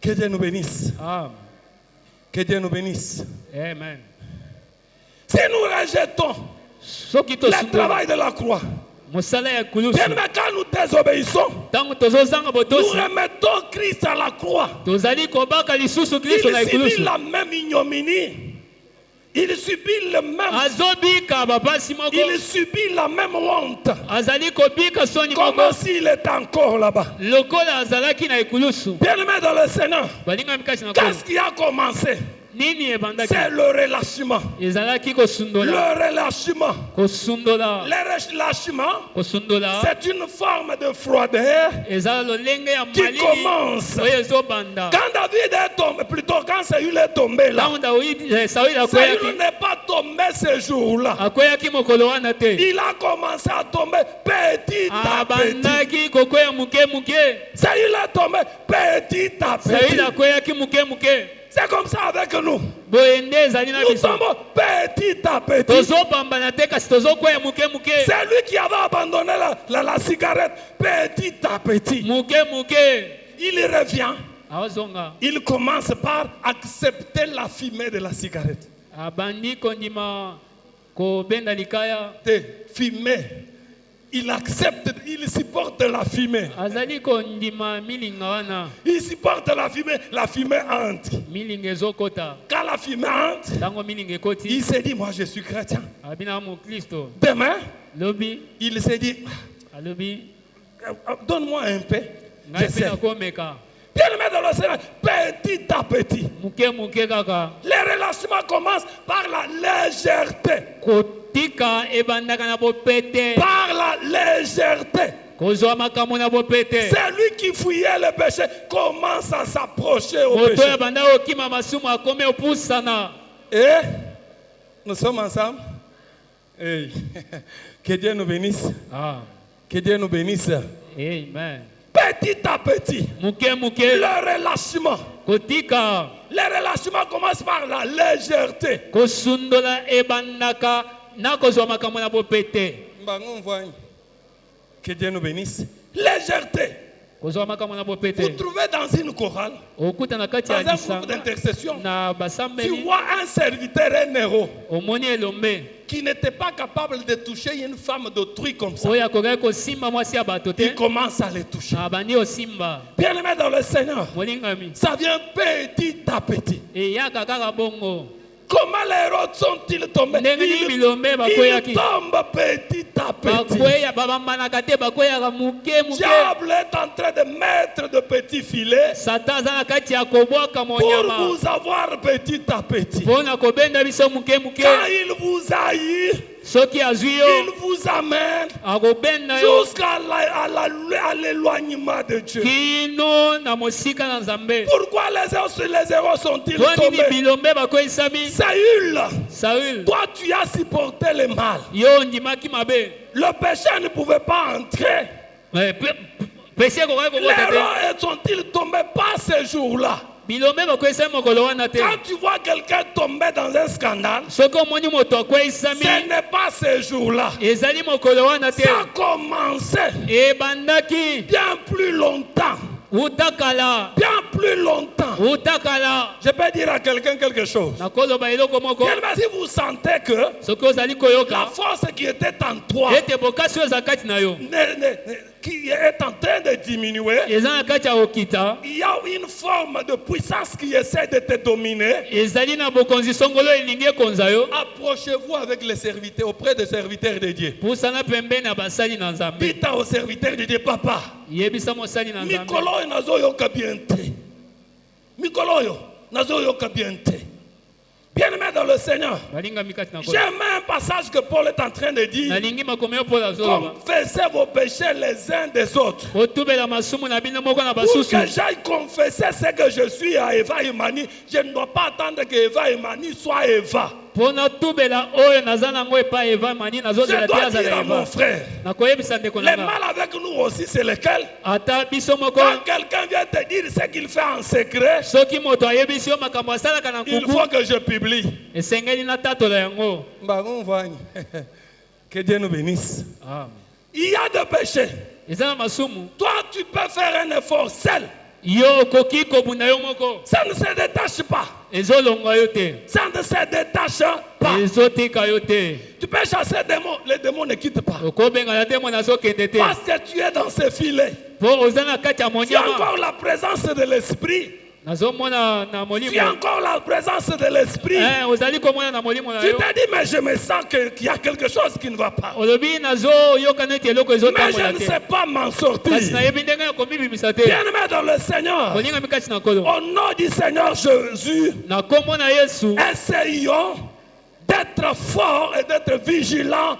Que Dieu nous bénisse. Amen. Que Dieu nous bénisse. Amen. Si nous rejetons Soki le tosungola travail de la croix, mosala ya kulusu bien mais quand nous désobéissons, ntango tozozanga nous botosi remettons Christ à la croix. tozali kobaka lisusu kristo na Il subit ekulusu. la même ignominie. Il subit le même. Azobika babasi moko. Il subit la même honte. Azali kobika soni Comme moko. s'il était encore là-bas. Lokola azalaki na ekulusu. Bien-aimé dans le Seigneur, Balinga mikasi na kolo. qu'est-ce qui a commencé? nini ebandaki C'est le relâchement. ezalaki kosundola Le relâchement. kosundola Le relâchement, kosundola c'est une forme de froideur ezala lolenge ya qui malili commence. oyo ezobanda Quand David est tombé, plutôt quand Saül est tombé là, ntango sauli Saül akweyaki n'est pas tombé ce jour-là. akweyaki mokolo wana te Il a commencé à tomber petit à petit. abandaki kokweya muke muke Saül est tombé petit à sauli petit. akweyaki muke muke C'est comme ça avec nous. boye nde ezali na Nous biso tombons petit à petit. tozopambana te kasi tozokweya muke muke C'est lui qui avait abandonné la cigarette petit à petit. muke muke Il revient. awazonga Il commence par accepter la fumée de la cigarette. abandi kondima kobenda likaya De fumée. Il accepte, il supporte la fumée. azali kondima milinga wana Il supporte la fumée entre. milinga ezokota Quand la fumée entre, ntango milinga ekoti il se dit, moi je suis chrétien. abinaka mokristo Demain, lobi il se dit, alobi donne-moi un peu. ngai mpe J'essaie. nakomeka Bien-aimé dans le Seigneur, petit à petit. muke muke kaka Les relâchements commencent par la légèreté. kotika ebandaka na bopete Par la légèreté. kozwa makambo na bopete C'est lui qui fouillait le péché, commence à s'approcher au moto péché. oyo abanda okima masumu akomi opusana Et nous sommes ensemble. Hey. Que Dieu nous bénisse. Que Dieu nous bénisse. Amen. Petit à petit, muke muke le relâchement. kotika Le relâchement commence par la légèreté. kosundola ebandaka na kozwa makambo na bopete Que Dieu nous bénisse. Légèreté. kozwa makambo na Vous bopete trouvez dans une chorale, okuta na kati dans ya un groupe lisanga d'intercession, na tu basambeli vois un serviteur, un héros, omoni elombe qui n'était pas capable de toucher une femme d'autrui comme ça. oyo akokaki kosimba mwasi ya bato te Il commence à les toucher. abandi osimba Bien-aimé dans le Seigneur, molingami ça vient petit à petit. eyaka kaka bongo Comment les héros sont-ils tombés? ndenge nini bilombe Ils bakweyaki tombent petit à petit. bakweya babambanaka te bakweyaka muke muke Diable est en train de mettre de petits filets satan aza na kati ya kobwaka pour monyama vous avoir petit à petit. mpo na kobenda biso muke muke Quand il vous haït, soki azwi il yo vous amène akobenda yo jusqu'à à l'éloignement de Dieu. kino na mosika na nzambe Pourquoi les héros sont-ils mpo nini tombés? bilombe bakweyisami Saül, saül toi tu as supporté le mal. yo ondimaki mabe Le péché ne pouvait pas entrer. pesi ekokaki Les kobota te héros sont-ils tombés pas ce jour-là? bilombe bakweyisami mokolo wana te Quand tu vois quelqu'un tomber dans un scandale, soki omoni moto akweyisami ce n'est pas ce jour-là. ezali mokolo wana te Ça a commencé ebandaki bien plus longtemps. utakala Bien plus longtemps. utakala Je peux dire à quelqu'un quelque chose. nakoloba eloko moko Bien, mais si vous sentez que soki ozali la koyoka force qui était en toi ete bokasi oyo eza kati na yo qui est en train de diminuer, eza na kati ya kokita il y a une forme de puissance qui essaie de te dominer. ezali na bokonzi songolo elingi ekonza yo Approchez-vous avec les serviteurs, auprès des serviteurs de Dieu. pusana pembeni na basali na nzambe Dites aux serviteurs de Dieu, papa, yebisa mosali na nzambe mikolo oyo nazoyoka bien te. Mikolo oyo nazoyoka bien te. Bien-aimé dans le Seigneur, balingami kati na kolo j'aime un passage que Paul est en train de dire. nalingi makomi oyo mpo azoloba Confessez vos péchés les uns des autres. kotubela masumu na bino moko na Pour basusu que j'aille confesser ce que je suis à Eva Imani, je ne dois pas attendre que Eva Imani soit Eva. mpo natubela oyo naza nango epai eva mani Je nazozela te dois azala dire à mon eva frère, nakoyebisa ndeko le nanga mal avec nous aussi, c'est lequel? ata biso moko Quand quelqu'un vient te dire ce qu'il fait en secret, soki moto ayebisi yo makambo asalaka na il nkuku faut que je publie. esengeli natatola yango Que Dieu nous bénisse. Amen. Il y a des péchés. eza na masumu Toi, tu peux faire un effort seul. yo okoki kobunda yo moko Ça ne se détache pas. ezolongwa yo te Ça ne se détache pas. ezotika yo te Tu peux chasser les démons. Les démons ne quittent pas. okobengana te mona azokende te Parce que tu es dans ce filet. mpo oza na kati ya Tu as monyama encore la présence de l'esprit. nazomona na Tu as molimo encore la présence de l'esprit. ozali komona na molimo na Tu yo t'es dit, mais je me sens qu'il y a quelque chose qui ne va pas. olobi nazo yoka neti eloko Mais je ezotambola ne te sais pas m'en sortir. kasi nayebi ndenge ya komibimisa te Bien-aimé dans le Seigneur, kolingami kati na nkolo au nom du Seigneur Jésus, na kombo na yesu essayons d'être forts et d'être vigilants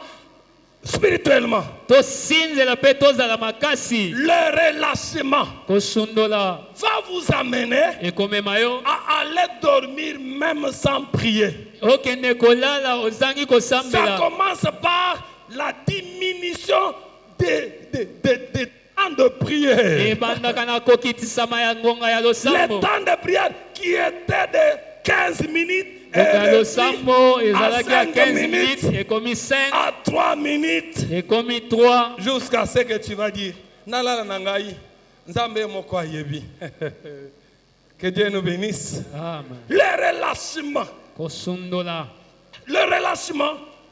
spirituellement. tosinzela mpe tozala makasi Le relâchement kosundola va vous amener ekomema yo à aller dormir même sans prier. okende kolala ozangi Ça kosambela commence par la diminution des temps de prière. ebandaka na kokitisama ya ngonga ya Les losambo temps de prière qui étaient de 15 minutes ngonga ya et losambo réduits à ezalaki ya 5 15 minutes, minutes ekomi 5 à 3 minutes, ekomi 3 jusqu'à ce que tu vas dire nalala na ngai nzambe moko ayebi. Que Dieu nous bénisse. amen Le relâchement, kosundola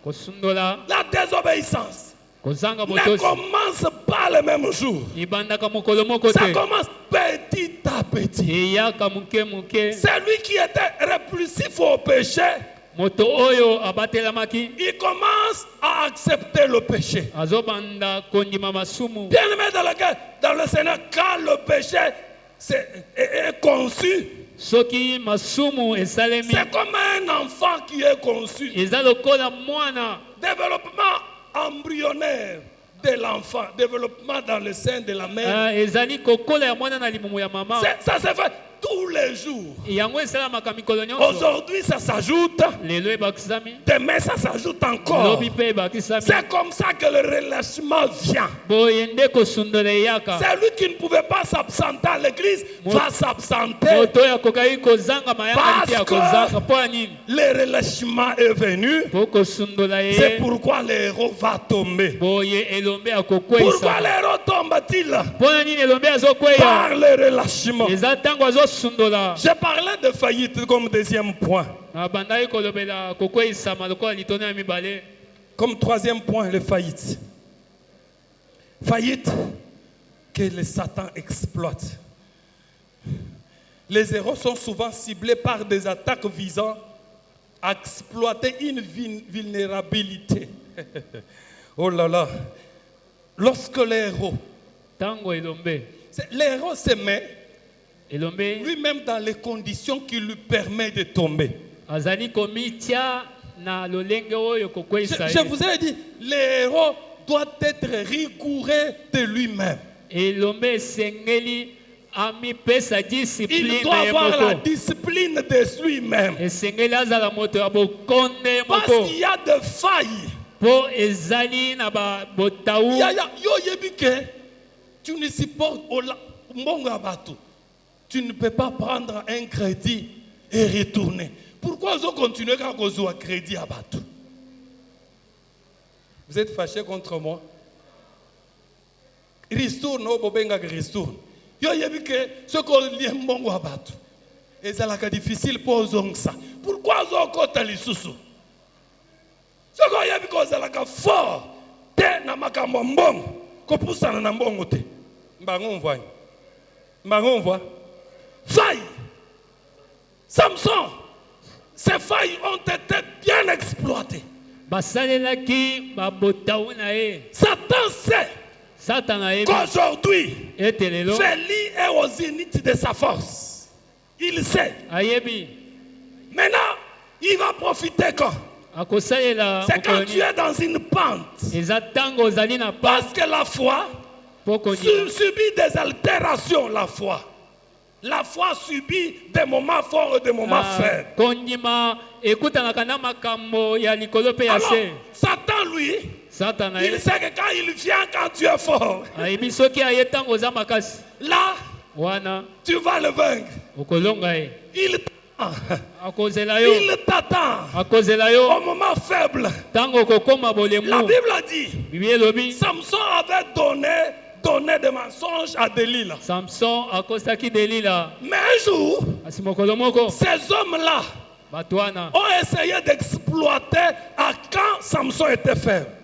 kosundola la désobéissance kozanga ne botosi commence pas le même jour. ibandaka mokolo moko Ça te commence petit à petit. eyaka moke moke Celui qui était répulsif au péché, moto oyo abatelamaki il commence à accepter le péché. azobanda kondima masumu Bien-aimé dans le Seigneur, quand le péché est conçu, soki masumu esalemi c'est comme un enfant qui est conçu. eza lokola mwana Développement embryonnaire de l'enfant, développement dans le sein de la mère. ezali kokola ya mwana na libumu ya mama Ça se fait tous les jours. yango esalamaka mikolo nyonso Aujourd'hui, ça s'ajoute. lelo ebakisami Demain, ça s'ajoute encore. lobi mpe ebakisami C'est comme ça que le relâchement vient. boye nde kosundola eyaka Celui qui ne pouvait pas s'absenter à l'église va s'absenter. moto oyo akokaki kozanga mayanga te ya kozanga mpo ya nini Le relâchement est venu. mpo kosundola C'est ye pourquoi le héros va tomber. boye elombe Pourquoi akokweyisa le héros tombe-t-il? mpo na nini elombe azokweya Par le relâchement. eza ntango azosundola J'ai parlé de faillite comme deuxième point. abandaki kolobela kokweyisama lokola litono ya mibale Comme troisième point, les faillites. Faillite que le Satan exploite. Les héros sont souvent ciblés par des attaques visant à exploiter une vulnérabilité. Oh là là. Lorsque le héros se met lui-même dans les conditions qui lui permettent de tomber. Je vous ai dit, le héros doit être rigoureux de lui-même. Il doit avoir la discipline de lui-même. Parce qu'il y a des failles. Tu ne supportes tu ne peux pas prendre un crédit et retourner. Pourquoi vous continuez quand vous avez un crédit à battre? Vous êtes fâché contre moi? Retourne, retourne. Yo yebi que ce qu'on lie mbongo abatu. Et ça la difficile pour ça. Pourquoi zo kota lisusu? Ce qu'on yebi que ça la fort te na makambo mbongo ko pusana na mbongo te. Mbango mvoye. Failles. Samson, ces failles ont été bien exploitées. Satan sait qu'aujourd'hui, Félix est aux zénith de sa force. Il sait. Maintenant, il va profiter quand? C'est quand tu es dans une pente. Parce que la foi subit des altérations. La foi subit des moments forts et des moments faibles. Alors, Satan, lui, il sait que quand il vient, quand tu es fort, là, tu vas le vaincre. Il t'attend au moment faible. La Bible a dit, Samson avait donné des mensonges à Delilah. Mais un jour, ces hommes-là ont essayé d'exploiter à quand Samson était faible.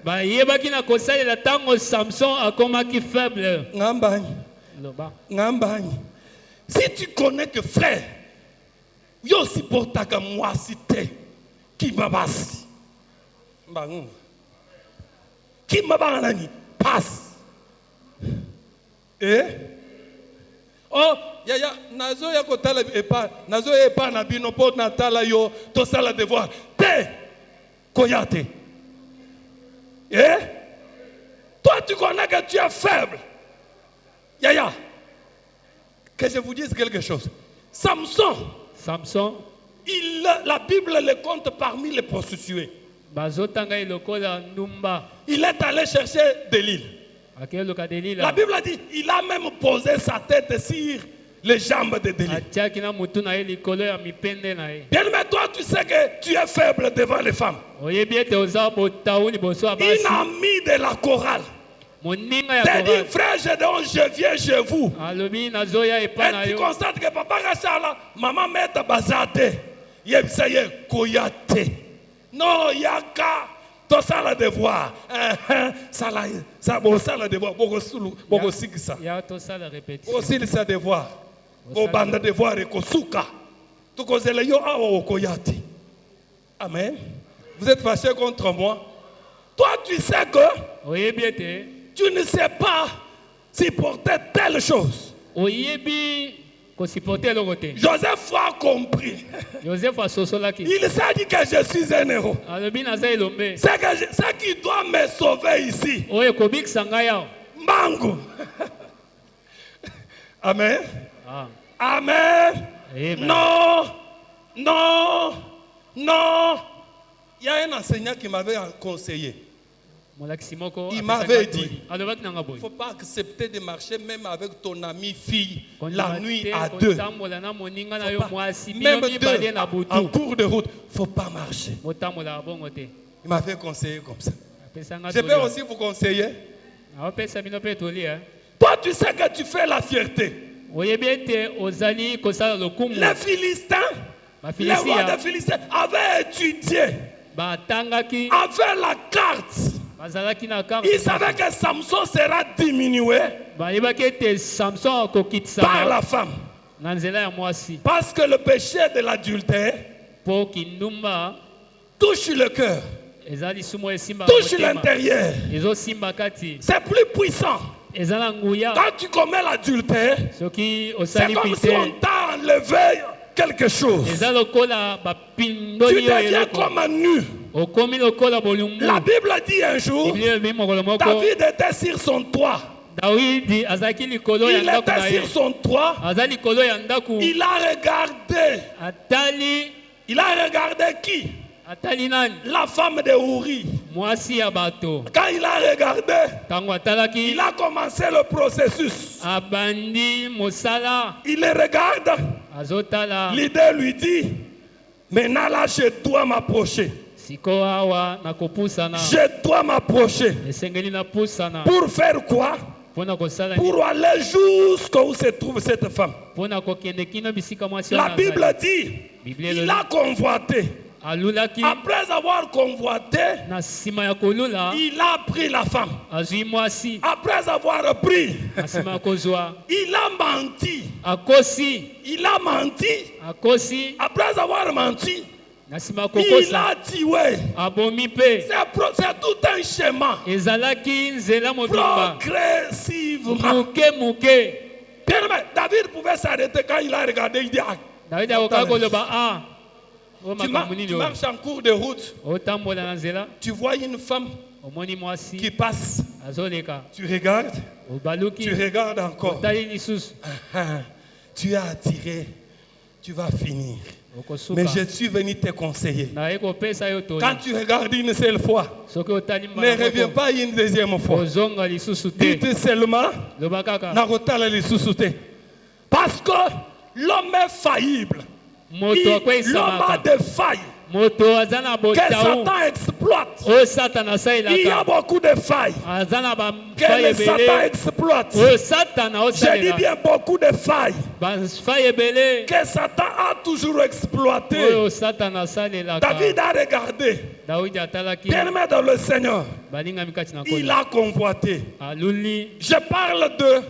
Si tu connais que frère, yo si portaka moi cité, qui m'a basi. Qui m'a banani passe. Eh? Oh, ya nazo ya kotala epa, nazo epa na bino po natala yo to sala devoir. Te koyate. Eh? Toi tu connais que tu es faible. Ya. Que je vous dise quelque chose. Samson, la Bible le compte parmi les prostituées. Il est allé chercher Delilah. La Bible a dit, il a même posé sa tête sur les jambes de Delilah. Bien, mais toi, tu sais que tu es faible devant les femmes. Une amie de la chorale. T'as dit, frère Gédéon, je viens chez vous. Et tu constates que papa Rachala, maman mette bazate. Yebsaye koyate. Non, yaka. Tout ça le devoir. Ça le devoir. Beaucoup ça. Aussi ça devoir. Au bande devoir et kosuka. Tout cause le yo awa koyate. Amen. Vous êtes fâchés contre moi. Toi, tu sais que tu ne sais pas supporter telle chose. Joseph a compris. Il s'est dit que je suis un héros. C'est qui doit me sauver ici. Mango. Amen. Amen. Non. Il y a un enseignant qui m'avait conseillé. Il m'avait dit, il ne faut pas accepter de marcher même avec ton ami fille la nuit à deux. Même deux, en cours de route, il ne faut pas marcher. Il m'avait conseillé comme ça. Je peux aussi vous conseiller. Toi, tu sais que tu fais la fierté. Les Philistins, les rois des Philistins avaient étudié, avaient la carte. Il savait que Samson sera diminué par la femme. Parce que le péché de l'adultère touche le cœur, touche l'intérieur. C'est plus puissant. Quand tu commets l'adultère, c'est comme si on t'a enlevé quelque chose. Tu deviens comme un nu. La Bible dit un jour, David était sur son toit. Il était sur son toit. Il a regardé. Il a regardé qui? La femme de Uri. Quand il a regardé, il a commencé le processus. Il le regarde. L'idée lui dit, maintenant là, je dois m'approcher. Je dois m'approcher. Pour faire quoi? Pour aller jusqu'où se trouve cette femme. La Bible dit, il a convoité. Après avoir convoité, il a pris la femme. Après avoir pris, il a menti. Il a menti. Après avoir menti, il a tué. C'est tout un schéma. Progressivement. David pouvait s'arrêter quand il a regardé. Il dit, tu marches en cours de route. Tu vois une femme qui passe. Tu regardes. Tu regardes encore. Tu es attiré. Tu vas finir. Mais je suis venu te conseiller. Quand tu regardes une seule fois, ne reviens pas une deuxième fois. Dites seulement, parce que l'homme est faillible. L'homme a des failles que Satan exploite. Il y a beaucoup de failles que le Satan exploite. Je dis bien beaucoup de failles que Satan a toujours exploité. David a regardé. Bien-aimé dans le Seigneur, il a convoité. Je parle de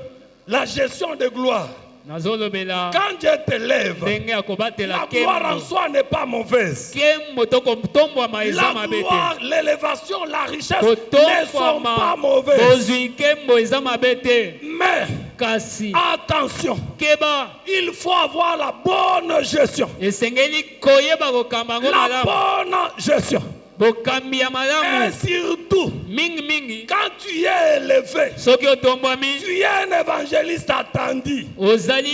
la gestion de gloire. nazolobela Quand Dieu te lève, ndenge ya kobatela la gloire en soi n'est pas mauvaise. kembo tokotombwama eza La mabe te gloire, l'élévation, la richesse ne sont pas kotombwama mauvaises. bozwi nkembo eza mabe te Mais kasi attention, keba il faut avoir la bonne gestion. esengeli koyeba kokamba yango La malamu bonne gestion. bokambi ya Et malamu surtout, mingi quand tu es élevé, soki otombwami tu es un évangéliste attendu. ozali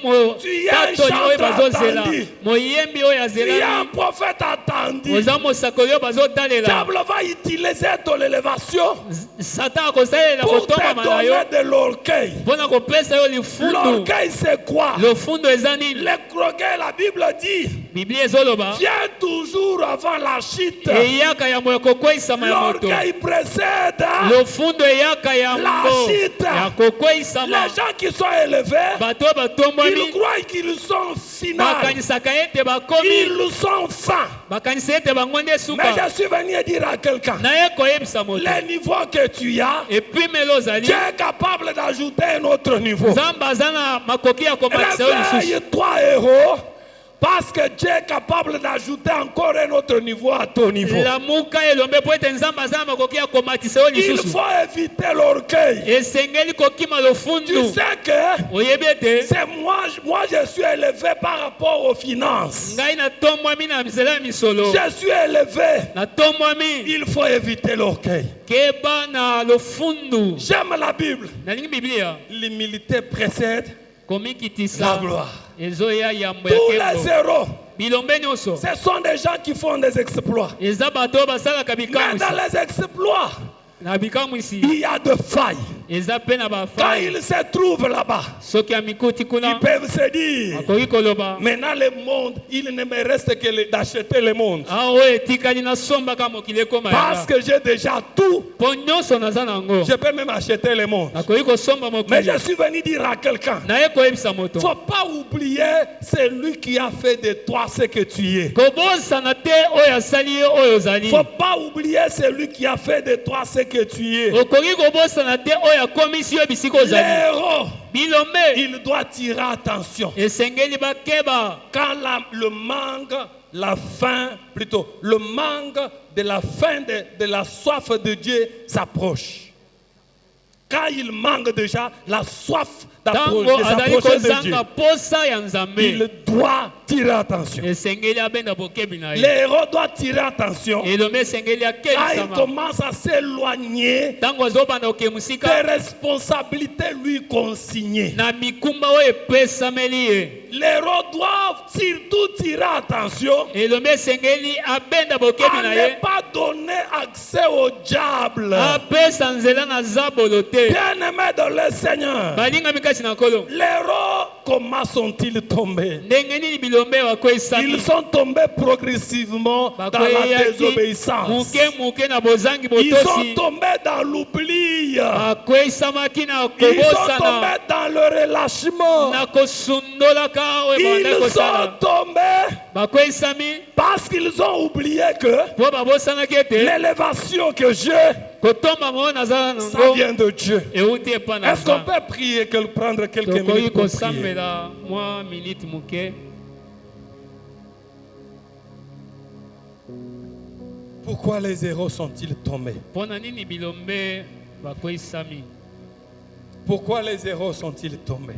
Tu es un motatoli oyo chanteur bazozela attendu. moyembi oyo Tu es un azelami prophète attendu. oza mosakoli oyo Le bazotalela diable va utiliser ton élévation satan akosalela pour te kotombama na yo donner de l'orgueil. mpo na kopesa yo lifundu L'orgueil, c'est quoi? lofundu eza nini L'orgueil, la Bible dit, biblia ezoloba vient toujours avant la chute. eyaka yambo ya kokweyisama ya moto L'orgueil précède lofundu eyaka yambo chute. ya kokweyisama les gens qui sont élevés. bato oyo batombwami Ils croient qu'ils sont finaux. bakanisaka ete bakomi Ils sont fins. bakanisa ete bango nde Mais suka je suis venu dire à quelqu'un, naye koyebisa moto le niveau que tu as, epimeli ozali tu es capable d'ajouter un autre niveau. nzambe aza na makoki ya komatisa yo lisusu Réveille-toi, héros, parce que Dieu est capable d'ajouter encore un autre niveau à ton niveau. lamuka elombe po ete nzambe aza na makoki ya komatisa yo Il lisusu faut éviter l'orgueil. esengeli kokima Tu lofundu sais que oyebi ete c'est moi je suis élevé par rapport aux finances. ngai natombwami na nzela ya misolo Je suis élevé. natombwami Il faut éviter l'orgueil. keba na lofundu J'aime la Bible. nalingi biblia L'humilité précède la komikitisa gloire. ezoya yambo ya Tous les kembo héros, bilombe nyonso ce sont des gens qui font des exploits. eza bato oyo basalaka Mais bikamwisi dans les exploits, na bikamwisi il y a de failles. eza mpe na Quand bafai ils se trouvent là-bas, soki ya mikuti ils kuna peuvent se dire, akoki koloba maintenant le monde, il ne me reste que d'acheter le monde. awa oyo etikali nasombaka mokili ekoma Parce yanga que j'ai déjà tout. mpo nyonso naza nango Je peux même acheter le monde. nakoki kosomba Mais mokili je suis venu dire à quelqu'un, naye koyebisa il ne moto faut pas oublier celui qui a fait de toi ce que tu es. kobosana te oyo asali yo oyo Il ozali ne faut pas oublier celui qui a fait de toi ce que tu es. okoki kobosana te oyo akomisi yo bisika ozali L'héros, bilombe il doit tirer attention. esengeli bakeba Quand le manque, la faim, plutôt, le manque de la faim, de la soif de Dieu s'approche. Quand il manque déjà la soif ntango de azali s'approcher de Dieu, kozanga posa ya nzambe il doit tirer attention. esengeli abenda bokebi na ye L'héros doit tirer attention. elombe esengeli Quand il akelisama commence à s'éloigner ntango azobanda oke des mosika responsabilités lui consignées. na mikumba oyo epesameli ye L'héros doit surtout tirer attention elombe esengeli abenda bokebi à na ne ye pas donner accès au diable. apesa nzela na zabolo te Bien-aimés dans le Seigneur, balingami kasi na nkolo les héros, comment sont-ils tombés? ndenge nini bilombe bakweyisami Ils sont tombés progressivement dans la bakweyaki désobéissance. moke na bozangi Ils sont botosi tombés dans l'oubli. bakweyisamaki na Ils sont kobosana tombés dans le relâchement. na kosundolaka oyo banda Ils sont kosala tombés bakweyisami parce qu'ils ont oublié que mpo babosanaki ete l'élévation que j'ai, kotomba mo naza ça nango vient de Dieu. euti epa na Est-ce qu'on nzambe peut prier, prendre quelques tokoki minutes pour prier? kosambela mwa miniti moke Pourquoi les héros sont-ils tombés? mpo na nini bilombe bakweyisami Pourquoi les héros sont-ils tombés?